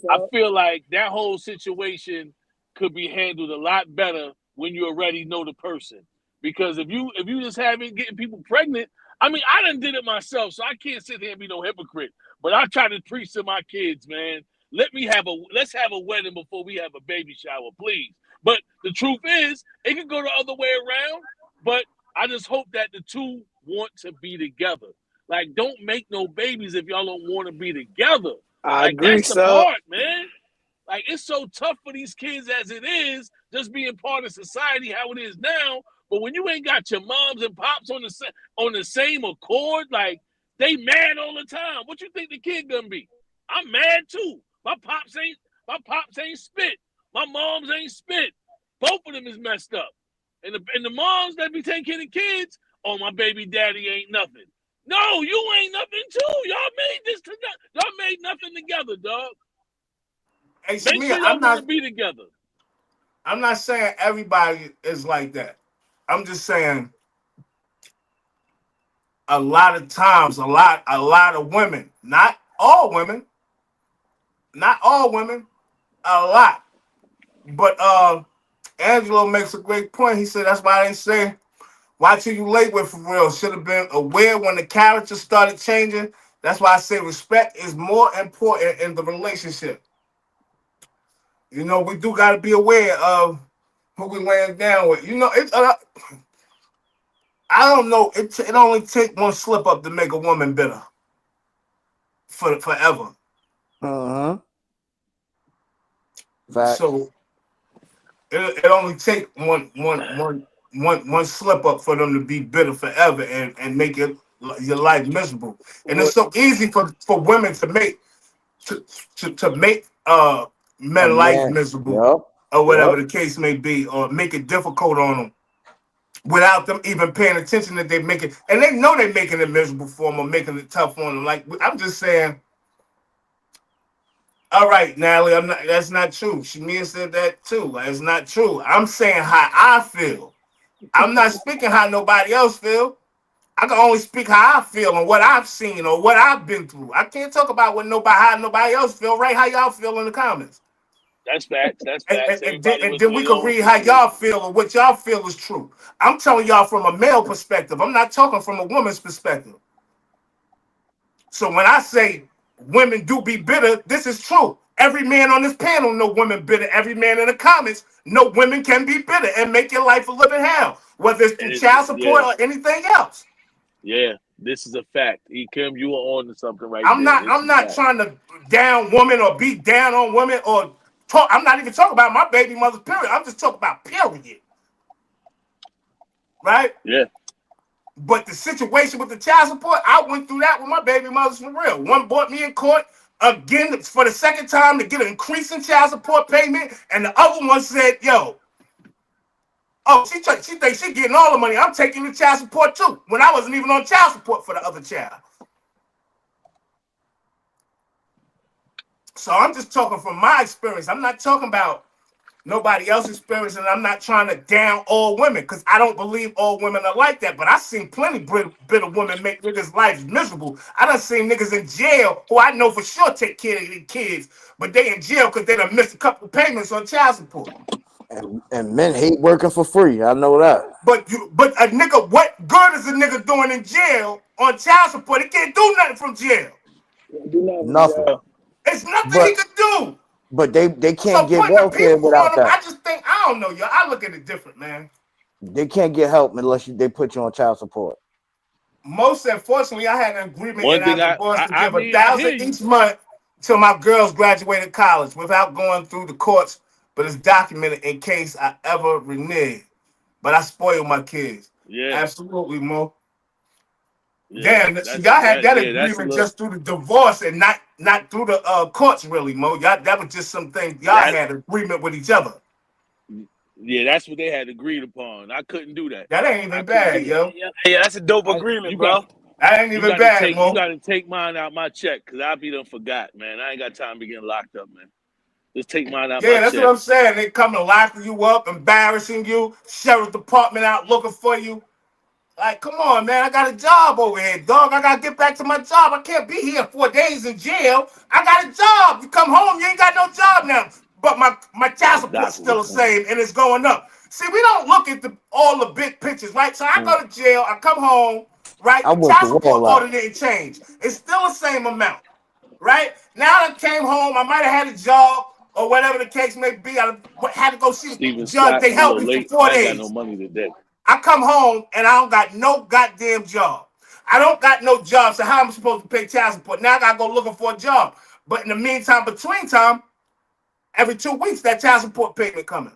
I feel like that whole situation could be handled a lot better when you already know the person. Because if you just having getting people pregnant, I mean, I done did it myself, so I can't sit here and be no hypocrite. But I try to preach to my kids, man. Let's have a wedding before we have a baby shower, please. But the truth is, it can go the other way around. But I just hope that the two want to be together. Like, don't make no babies if y'all don't want to be together. I Like, agree, that's the so. part, man. Like, it's so tough for these kids as it is, just being part of society how it is now. But when you ain't got your moms and pops on the same accord, like, they mad all the time. What you think the kid gonna be? I'm mad too. My pops ain't spit. My moms ain't spit. Both of them is messed up. And the moms that be taking care of kids, oh, my baby daddy ain't nothing. No, you ain't nothing too. Y'all made this together. Y'all made nothing together, dog. Hey, Make Shamia, sure y'all want to be together. I'm not saying everybody is like that. I'm just saying a lot of times, a lot of women, not all women, a lot. But Angelo makes a great point. He said that's why they say, watch who you late with for real. Should have been aware when the character started changing. That's why I say respect is more important in the relationship. You know, we do got to be aware of who we laying down with. You know, I don't know. It only take one slip up to make a woman bitter forever. Fact. So it only take one slip up for them to be bitter forever and make your life miserable. And it's so easy for women to make A men life man. miserable Yep. or whatever the case may be, or make it difficult on them without them even paying attention that they make it, and they know they're making it miserable for them or making it tough on them. Like, I'm just saying, all right, Natalie, that's not true. Shamia said that too. That's not true. I'm saying how I feel. I'm not speaking how nobody else feel. I can only speak how I feel and what I've seen or what I've been through. I can't talk about how nobody else feel. Right? How y'all feel in the comments. That's facts. That's And, facts. and, and Everybody then, and went through then we their can own read how y'all situation. feel and what y'all feel is true. I'm telling y'all from a male perspective. I'm not talking from a woman's perspective. So when I say women do be bitter, this is true. Every man on this panel know women bitter. Every man in the comments know women can be bitter and make your life a living hell, whether it's through child support or anything else. Yeah, this is a fact. Kim, you are on to something right I'm there. not trying to down women or be down on women or talk. I'm not even talking about my baby mother, period. I'm just talking about period. Right? Yeah. But the situation with the child support, I went through that with my baby mothers for real. One brought me in court again for the second time to get an increase in child support payment, and the other one said, "Yo, she thinks she getting all the money. I'm taking the child support too." When I wasn't even on child support for the other child. So I'm just talking from my experience. I'm not talking about nobody else's experience, and I'm not trying to down all women because I don't believe all women are like that. But I've seen plenty bitter women make niggas' lives miserable. I done seen niggas in jail who I know for sure take care of their kids, but they in jail because they done missed a couple of payments on child support. And men hate working for free. I know that. But a nigga, what good is a nigga doing in jail on child support? He can't do nothing from jail. Nothing. It's nothing he could do. But they So can't get putting the welfare people on without him, I that. just think, I don't know, yo. I look at it different, man. They can't get help unless they put you on child support. Most unfortunately, I had an agreement One in thing our divorce to I give mean, I hear $1,000 you. each month till my girls graduated college without going through the courts, but it's documented in case I ever renege. But I spoiled my kids. Yeah. Absolutely, Mo. Yeah. Damn, see, y'all had that that's a agreement little, just through the divorce and not through the courts, really, Mo. Y'all, that was just something y'all had agreement with each other. Yeah, that's what they had agreed upon. I couldn't do that. That ain't even bad, yo. Yeah, that's a dope agreement, bro. That ain't even bad, You Mo. gotta take mine out my check, because I be done forgot, man. I ain't got time to be getting locked up, man. Just take mine out my Yeah, that's what check. I'm saying. They come to lock you up, embarrassing you, sheriff department out looking for you. Like, come on, man. I got a job over here, dog. I gotta get back to my job. I can't be here 4 days in jail. I got a job. You come home, you ain't got no job now. But my child That's support's exactly still what's the going on. same and it's going up. See, we don't look at all the big pictures, right? So I go to jail, I come home, right? I The went child through support all that. order didn't change. It's still the same amount, right? Now I came home, I might have had a job or whatever the case may be. I had to go see the Steven judge. Scott, They I'm a held little me for late. 4 I ain't got no days. money today. I come home and I don't got no goddamn job. I don't got no job, so how am I supposed to pay child support? Now I gotta go looking for a job. But in the meantime, between time, every 2 weeks that child support payment coming.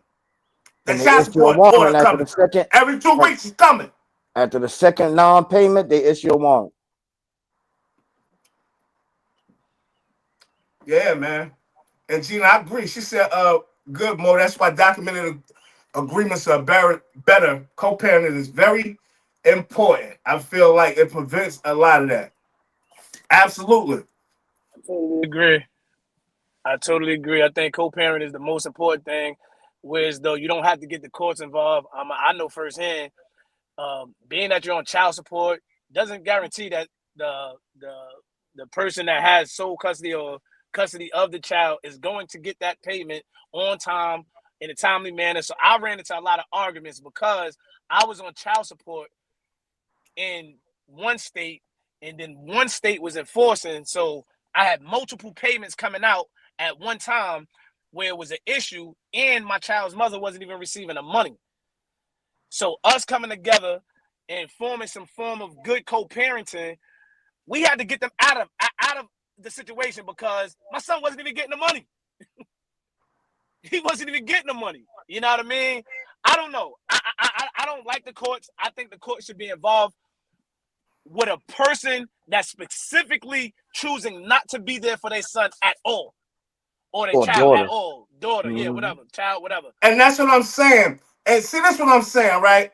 That And they child issue a support order warrant after coming. the second. Every 2 weeks it's coming. After the second non-payment, they issue a warrant. Yeah, man. And Gina, I agree. She said, good, Mo. That's why documented agreements are better. Co-parenting is very important. I feel like it prevents a lot of that. Absolutely. I totally agree. I think co-parent is the most important thing. Whereas though you don't have to get the courts involved. I know firsthand. Being that you're on child support doesn't guarantee that the the person that has sole custody or custody of the child is going to get that payment on time in a timely manner. So I ran into a lot of arguments because I was on child support in one state and then one state was enforcing. So I had multiple payments coming out at one time where it was an issue and my child's mother wasn't even receiving the money. So us coming together and forming some form of good co-parenting, we had to get them out of the situation because my son wasn't even getting the money. He wasn't even getting the money. You know what I mean? I don't know. I don't like the courts. I think the courts should be involved with a person that's specifically choosing not to be there for their son at all. Or their Or child daughter. at all. Daughter, yeah, Mm-hmm. whatever. Child, whatever. And that's what I'm saying. And see, that's what I'm saying, right?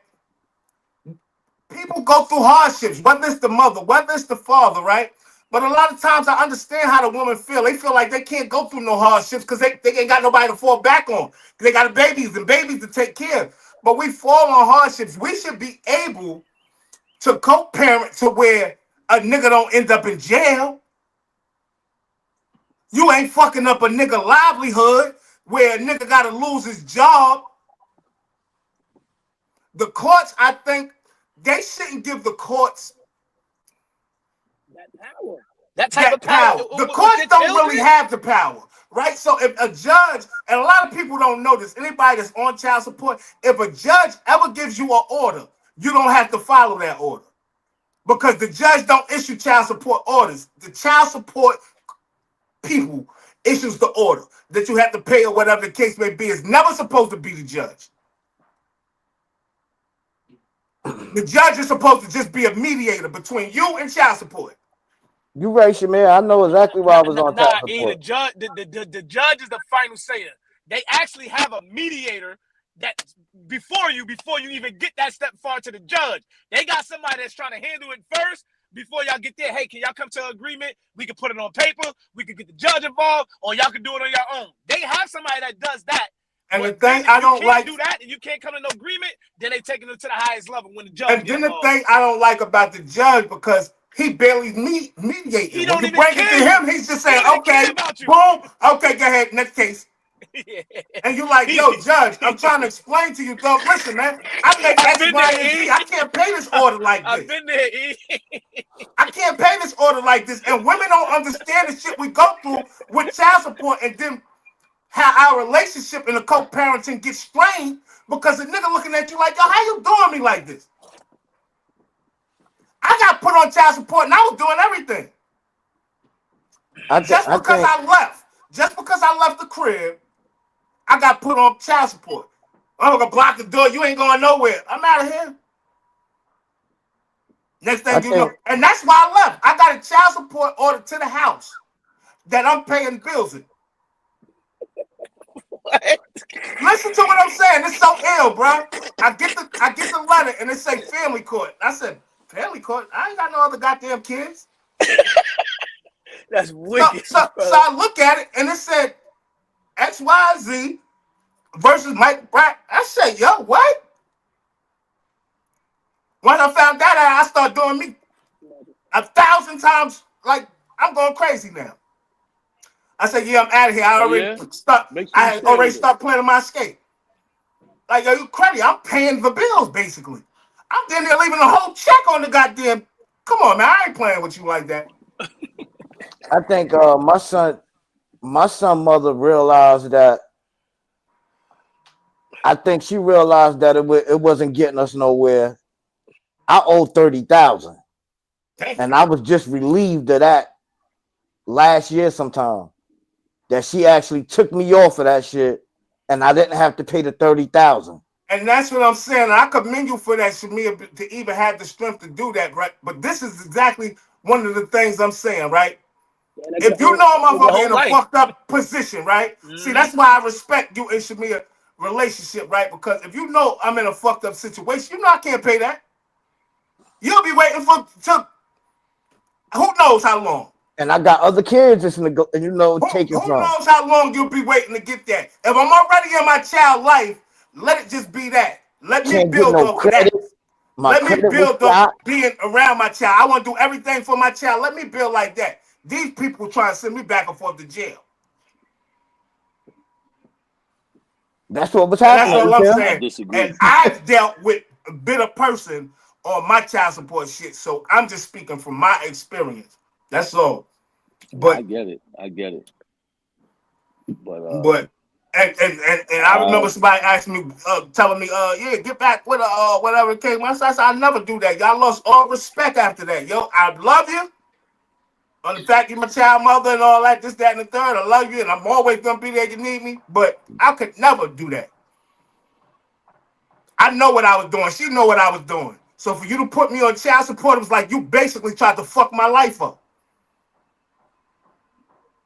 People go through hardships, whether it's the mother, whether it's the father, right? But a lot of times I understand how the women feel. They feel like they can't go through no hardships because they ain't got nobody to fall back on. They got babies to take care of. But we fall on hardships. We should be able to co-parent to where a nigga don't end up in jail. You ain't fucking up a nigga livelihood where a nigga gotta lose his job. The courts, I think, they shouldn't give the courts That power. That type of that power power. The with courts your don't really children. have the power, right? So if a judge, and a lot of people don't know this, anybody that's on child support, if a judge ever gives you an order, you don't have to follow that order because the judge don't issue child support orders. The child support people issues the order that you have to pay or whatever the case may be. It's never supposed to be the judge. The judge is supposed to just be a mediator between you and child support. You right, Shamir. I know exactly why I was on child The support. judge, the judge is the final sayer. They actually have a mediator that before you even get that step far to the judge. They got somebody that's trying to handle it first before y'all get there. Hey, can y'all come to an agreement? We can put it on paper. We can get the judge involved, or y'all can do it on your own. They have somebody that does that. And the But thing then if I you don't can't like, do that and you can't come to no agreement, then they take it to the highest level when the judge and get then the involved. thing I don't like about the judge because he barely He mediating. When don't you even bring it to care him, you. he's just He saying, don't even care okay, about you. boom, okay, go ahead, next case. Yeah. And you're like, yo, judge, I'm trying to explain to you, dog. Listen, man, I make I've X, been Y, there, and Z. E. I can't pay this order like I've this. been there, E. I can't pay this order like this. And women don't understand the shit we go through with child support and then how our relationship in the co-parenting gets strained because the nigga looking at you like, yo, how you doing me like this? I got put on child support and I was doing everything. I Just because think I left the crib, I got put on child support. I'm gonna block the door. You ain't going nowhere. I'm out of here. Next I thing you know, think and that's why I left. I got a child support order to the house that I'm paying bills in. What? Listen to what I'm saying. It's so ill, bro. I get the letter and it say family court. I said, family court. I ain't got no other goddamn kids. That's So, wicked, so, bro. so I look at it and it said XYZ versus Mike Pratt. I said, yo, what? Once I found that out, I started doing me 1,000 times. Like, I'm going crazy now. I said, yeah, I'm out of here. Oh yeah, make sure you I share already with us. start planning my escape. Like, yo, you crazy? I'm paying the bills basically. I'm then there leaving a whole check on the goddamn. Come on, man. I ain't playing with you like that. I think my son mother realized that. I think she realized that it wasn't getting us nowhere. I owed 30,000, Damn. and I was just relieved of that last year sometime. That she actually took me off of that shit, and I didn't have to pay the 30,000. And that's what I'm saying. I commend you for that, Shamia, to even have the strength to do that, right? But this is exactly one of the things I'm saying, right? If you know a Your motherfucker whole in a life. fucked up position, right? See, Mm-hmm. that's why I respect you and Shamia relationship, right? Because if you know I'm in a fucked up situation, you know I can't pay that. You'll be waiting for who knows how long. And I got other kids that's taking Who from. knows how long you'll be waiting to get that? If I'm already in my child life, let it just be that. Let me Can't get build no off of that. credit. My Let me credit was build up shot. being around my child. I want to do everything for my child. Let me build like that. These people trying to send me back and forth to jail. That's what was And that's happening all with I'm them. I saying. And disagree. I've dealt with a bitter person on my child support shit. So I'm just speaking from my experience. That's all. No, I But get it. I get it. But but and I I remember somebody asked me, telling me, yeah, get back with whatever it came. I said, I never do that. Y'all lost all respect after that. Yo, I love you. On the fact you're my child mother and all that, this, that, and the third. I love you, and I'm always gonna be there if you need me. But I could never do that. I know what I was doing. She know what I was doing. So for you to put me on child support, it was like you basically tried to fuck my life up.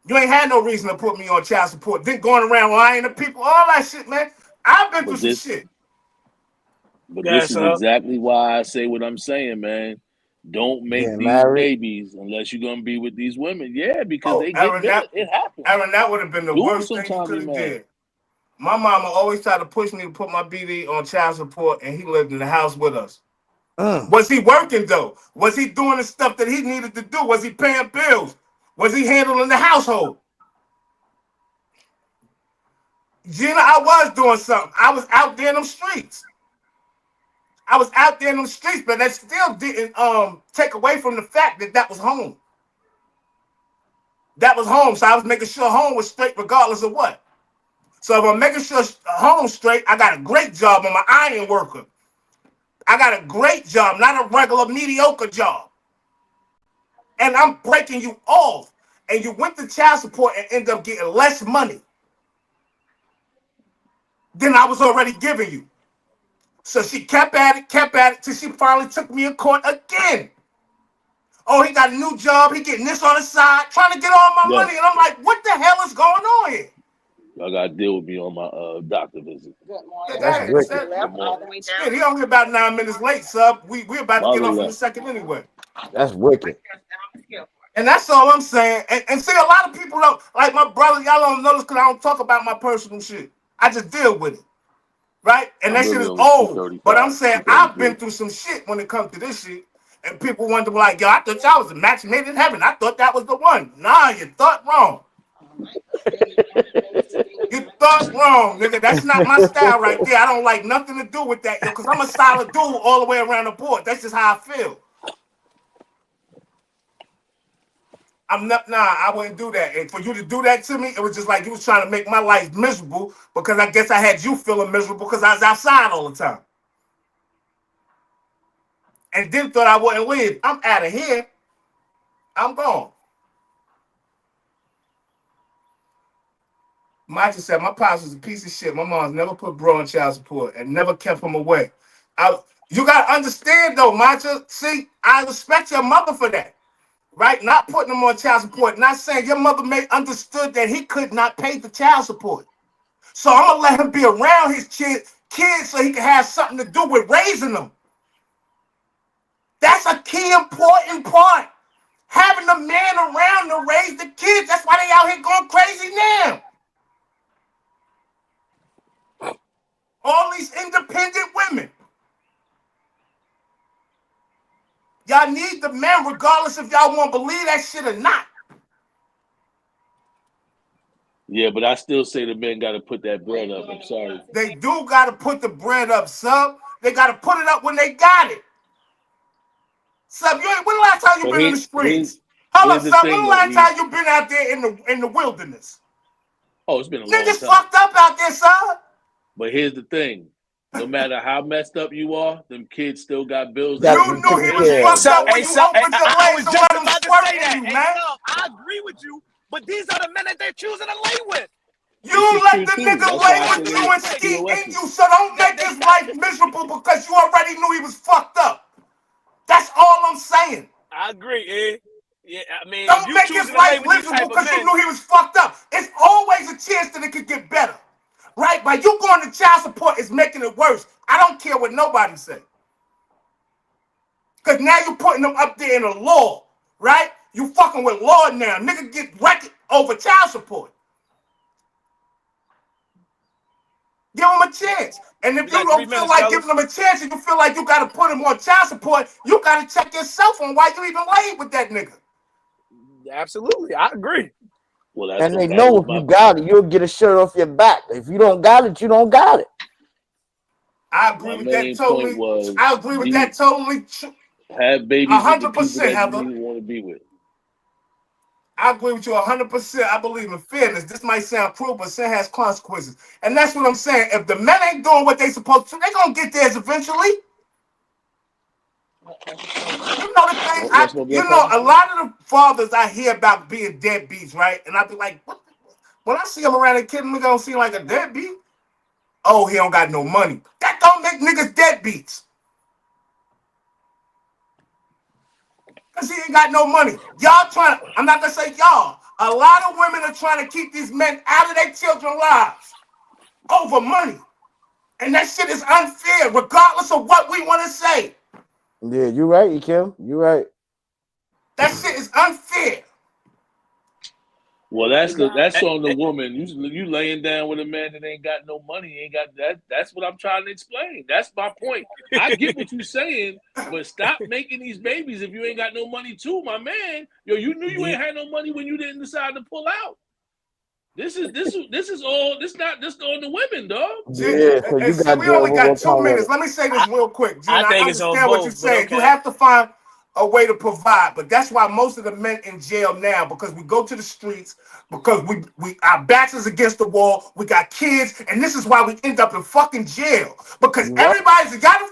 You ain't had no reason to put me on child support. Then going around lying to people, all that shit, man. I've been through but some this shit. but Yeah, this is so exactly why I say what I'm saying, man. Don't make Getting these married. babies unless you're gonna be with these women. Yeah, because Oh, they get bitter. It happens. Aaron, that would have been the Do them worst thing you sometime could you're have married. did. My mama always tried to push me to put my BD on child support, and he lived in the house with us. Mm. Was he working though? Was he doing the stuff that he needed to do? Was he paying bills? Was he handling the household? Gina, I was doing something. I was out there in them streets. I was out there in them streets, but that still didn't take away from the fact that that was home. That was home. So I was making sure home was straight regardless of what. So if I'm making sure home straight, I got a great job. I'm an iron worker. I got a great job, not a regular mediocre job. And I'm breaking you off. And you went to child support and end up getting less money than I was already giving you. So she kept at it, till she finally took me in court again. Oh, he got a new job. He getting this on the side, trying to get all my Yes, money. And I'm like, what the hell is going on here? y'all gotta deal with me on my doctor visit. That's wicked. Good morning. Shit, he only about 9 minutes late, sub. We about to get Marley off in a left. second anyway. That's wicked. And that's all I'm saying. And see, a lot of people don't, like my brother, y'all don't notice because I don't talk about my personal shit. I just deal with it. Right? And I'm that shit really is only old. But I'm 235, saying I've been 233. through some shit when it comes to this shit. And people wonder, like, yo, I thought y'all was a match made in heaven. I thought that was the one. Nah, you thought wrong. You thought wrong, nigga. That's not my style right there. I don't like nothing to do with that, yo, because I'm a solid dude all the way around the board. That's just how I feel. I'm not, nah, I wouldn't do that. And for you to do that to me, it was just like you was trying to make my life miserable because I guess I had you feeling miserable because I was outside all the time. And then thought I wouldn't live. I'm out of here. I'm gone. Machi said, my pops was a piece of shit. My mom's never put bro on child support and never kept him away. You got to understand, though, Macha. See, I respect your mother for that, right? Not putting him on child support. Not saying your mother may understood that he could not pay the child support. So I'm going to let him be around his kids so he can have something to do with raising them. That's a key important part. Having a man around to raise the kids. That's why they out here going crazy now. All these independent women. Y'all need the men regardless if y'all want to believe that shit or not. Yeah, but I still say the men got to put that bread up. I'm sorry. They do got to put the bread up, sub. They got to put it up when they got it. Sub, when the last time you been in the streets? Hold up, sub. When the last time you been out there in the wilderness? Oh, it's been a long time. Niggas fucked up out there, sub. But here's the thing. No matter how messed up you are, them kids still got bills. You knew he was fucked up when you opened your legs and let him squirt in you, man. I agree with you, but these are the men that they're choosing to lay with. You let the nigga lay with you and ski in you, so don't make his life miserable because you already knew he was fucked up. That's all I'm saying. I agree, Yeah, I mean, don't make his life miserable because you knew he was fucked up. It's always a chance that it could get better. Right? By you going to child support is making it worse. I don't care what nobody say. Because now you're putting them up there in the law. Right? You fucking with law now. Nigga get wrecked over child support. Give them a chance. And if you don't feel like giving them a chance and you feel like you got to put him on child support, you got to check yourself on why you even laid with that nigga. Absolutely. I agree. Well, and they know if you got it, you'll get a shirt off your back. If you don't got it, you don't got it. I agree with that totally. I agree with that totally. Have babies 100%, Heather. You want to be with. I agree with you 100%. I believe in fairness. This might sound cruel, but sin has consequences. And that's what I'm saying. If the men ain't doing what they supposed to, they're going to get theirs eventually. You know the thing, a lot of the fathers I hear about being deadbeats, right? And I be like, what? When I see them around a kid, nigga don't seem like a deadbeat. Oh, he don't got no money. That don't make niggas deadbeats. Because he ain't got no money. Y'all trying to, I'm not going to say y'all. A lot of women are trying to keep these men out of their children's lives over money. And that shit is unfair, regardless of what we want to say. Yeah, you're right, Kim. You're right. That shit is unfair. Well, that's on the woman. You laying down with a man that ain't got no money, ain't got that. That's what I'm trying to explain. That's my point. I get what you're saying, but stop making these babies if you ain't got no money too, my man. Yo, you knew you ain't had no money when you didn't decide to pull out. This is all. This not just on the women, dog. Yeah, so you got we only got 2 minutes. Let me say this real quick, Gina. I understand what you're saying. Okay. You have to find a way to provide, but that's why most of the men in jail now, because we go to the streets, because we our backs is against the wall, we got kids, and this is why we end up in fucking jail. Because everybody's you gotta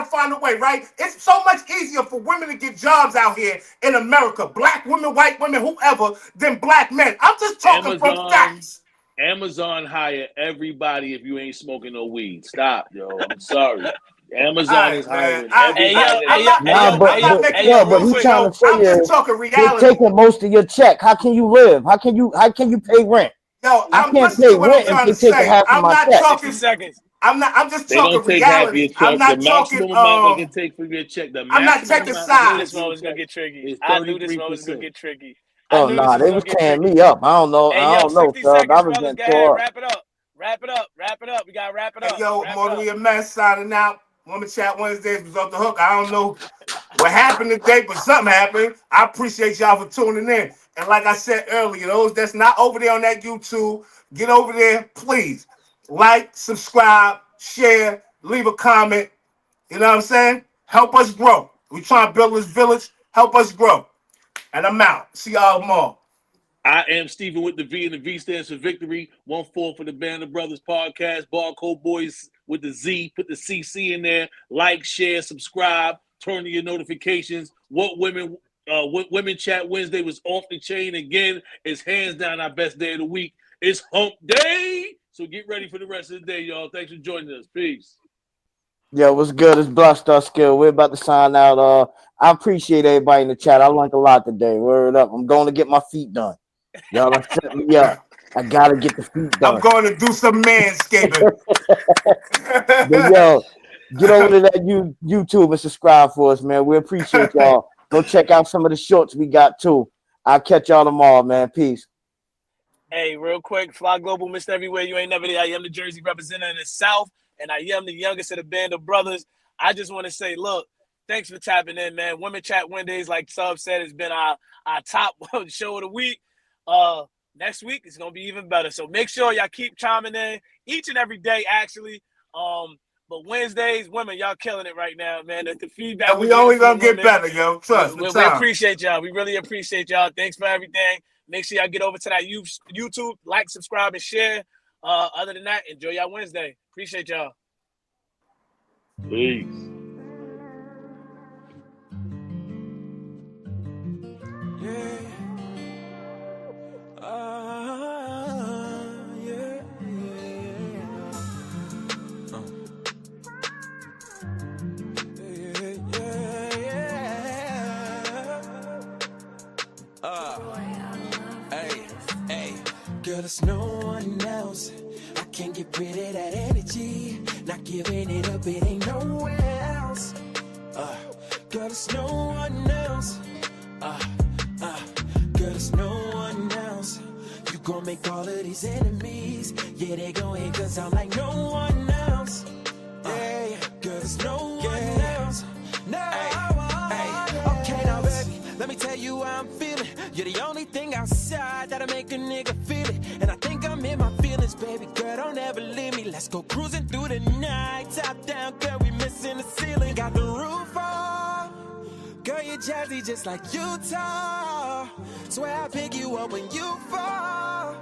find a way, right? It's so much easier for women to get jobs out here in America, black women, white women, whoever, than black men. I'm just talking from facts. Amazon hire everybody if you ain't smoking no weed. Stop, yo. I'm sorry. Amazon is hiring everybody. But he's trying to say I'm just talking reality. They're taking most of your check. How can you live? How can you pay rent? Yo, I can't pay rent if you're taking half of my check. Talking seconds. I'm just talking reality. I'm not talking the maximum amount they can take from your check. I'm not taking sides. I knew this one was gonna get tricky. Oh no, they was tearing me up. I don't know. I don't know, sir. I was getting tore up. Wrap it up. We gotta wrap it up. Hey, yo, Motor a mess signing out. Woman Chat Wednesdays was off the hook. I don't know what happened today, but something happened. I appreciate y'all for tuning in. And like I said earlier, those that's not over there on that YouTube, get over there, please. Like, subscribe, share, leave a comment. You know what I'm saying? Help us grow. We trying to build this village. Help us grow. And I'm out. See y'all tomorrow. I am Stephen with the V, and the V stands for victory. 1-4 for the Band of Brothers podcast. Barcode Boys with the Z. Put the CC in there. Like, share, subscribe. Turn on your notifications. What Women Chat Wednesday was off the chain again. It's hands down our best day of the week. It's hump day. So get ready for the rest of the day, y'all. Thanks for joining us. Peace. Yo, what's good? It's Blockstar Skill. We're about to sign out. I appreciate everybody in the chat. I learned a lot today. Word up. I'm going to get my feet done. Y'all done set me up. I gotta get the feet done. I'm going to do some manscaping. But yo, Get over to that YouTube and subscribe for us, man. We appreciate y'all. Go check out some of the shorts we got too. I'll catch y'all tomorrow, man. Peace. Hey, real quick, Fly Global, Mr. Everywhere. You ain't never there. I am the Jersey representative in the South, and I am the youngest of the band of brothers. I just want to say, look, thanks for tapping in, man. Women Chat Wednesdays, like Sub said, has been our top show of the week. Next week it's gonna be even better. So make sure y'all keep chiming in each and every day, actually. But Wednesdays, women, y'all killing it right now, man. The feedback. And we only gonna get better, yo. Trust me. We appreciate y'all. We really appreciate y'all. Thanks for everything. Make sure y'all get over to that YouTube, like, subscribe, and share. Other than that, enjoy y'all Wednesday. Appreciate y'all. Peace. Yeah. Girl, there's no one else. I can't get rid of that energy. Not giving it up, it ain't nowhere else. Girl, there's no one else. Girl, there's no one else. You gon' make all of these enemies. Yeah, they gon' hate cause I'm like no one else. Girl, there's no one else. No. Okay, now baby, let me tell you how I'm feeling. You're the only thing outside that'll make a nigga feel it. And I think I'm in my feelings, baby girl, don't ever leave me. Let's go cruising through the night. Top down, girl, we missing the ceiling. Got the roof off. Girl, you're jazzy just like Utah. Swear I'll pick you up when you fall.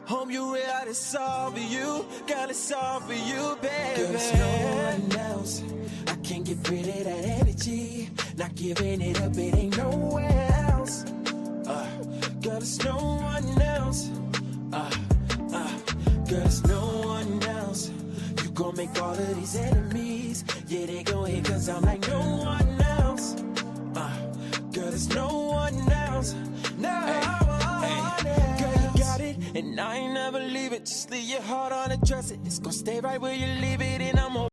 Home, you real, it's all for you. Girl, it's all for you, baby. Girl, there's no one else. I can't get rid of that energy. Not giving it up, it ain't nowhere else. Girl, there's no one else. Girl, there's no one else. You gon' make all of these enemies. Yeah, they gon' hate cause I'm like no one else. Girl, there's no one else. Girl, you got it, and I ain't never leave it. Just leave your heart on the dresser. It's gon' stay right where you leave it, and I'm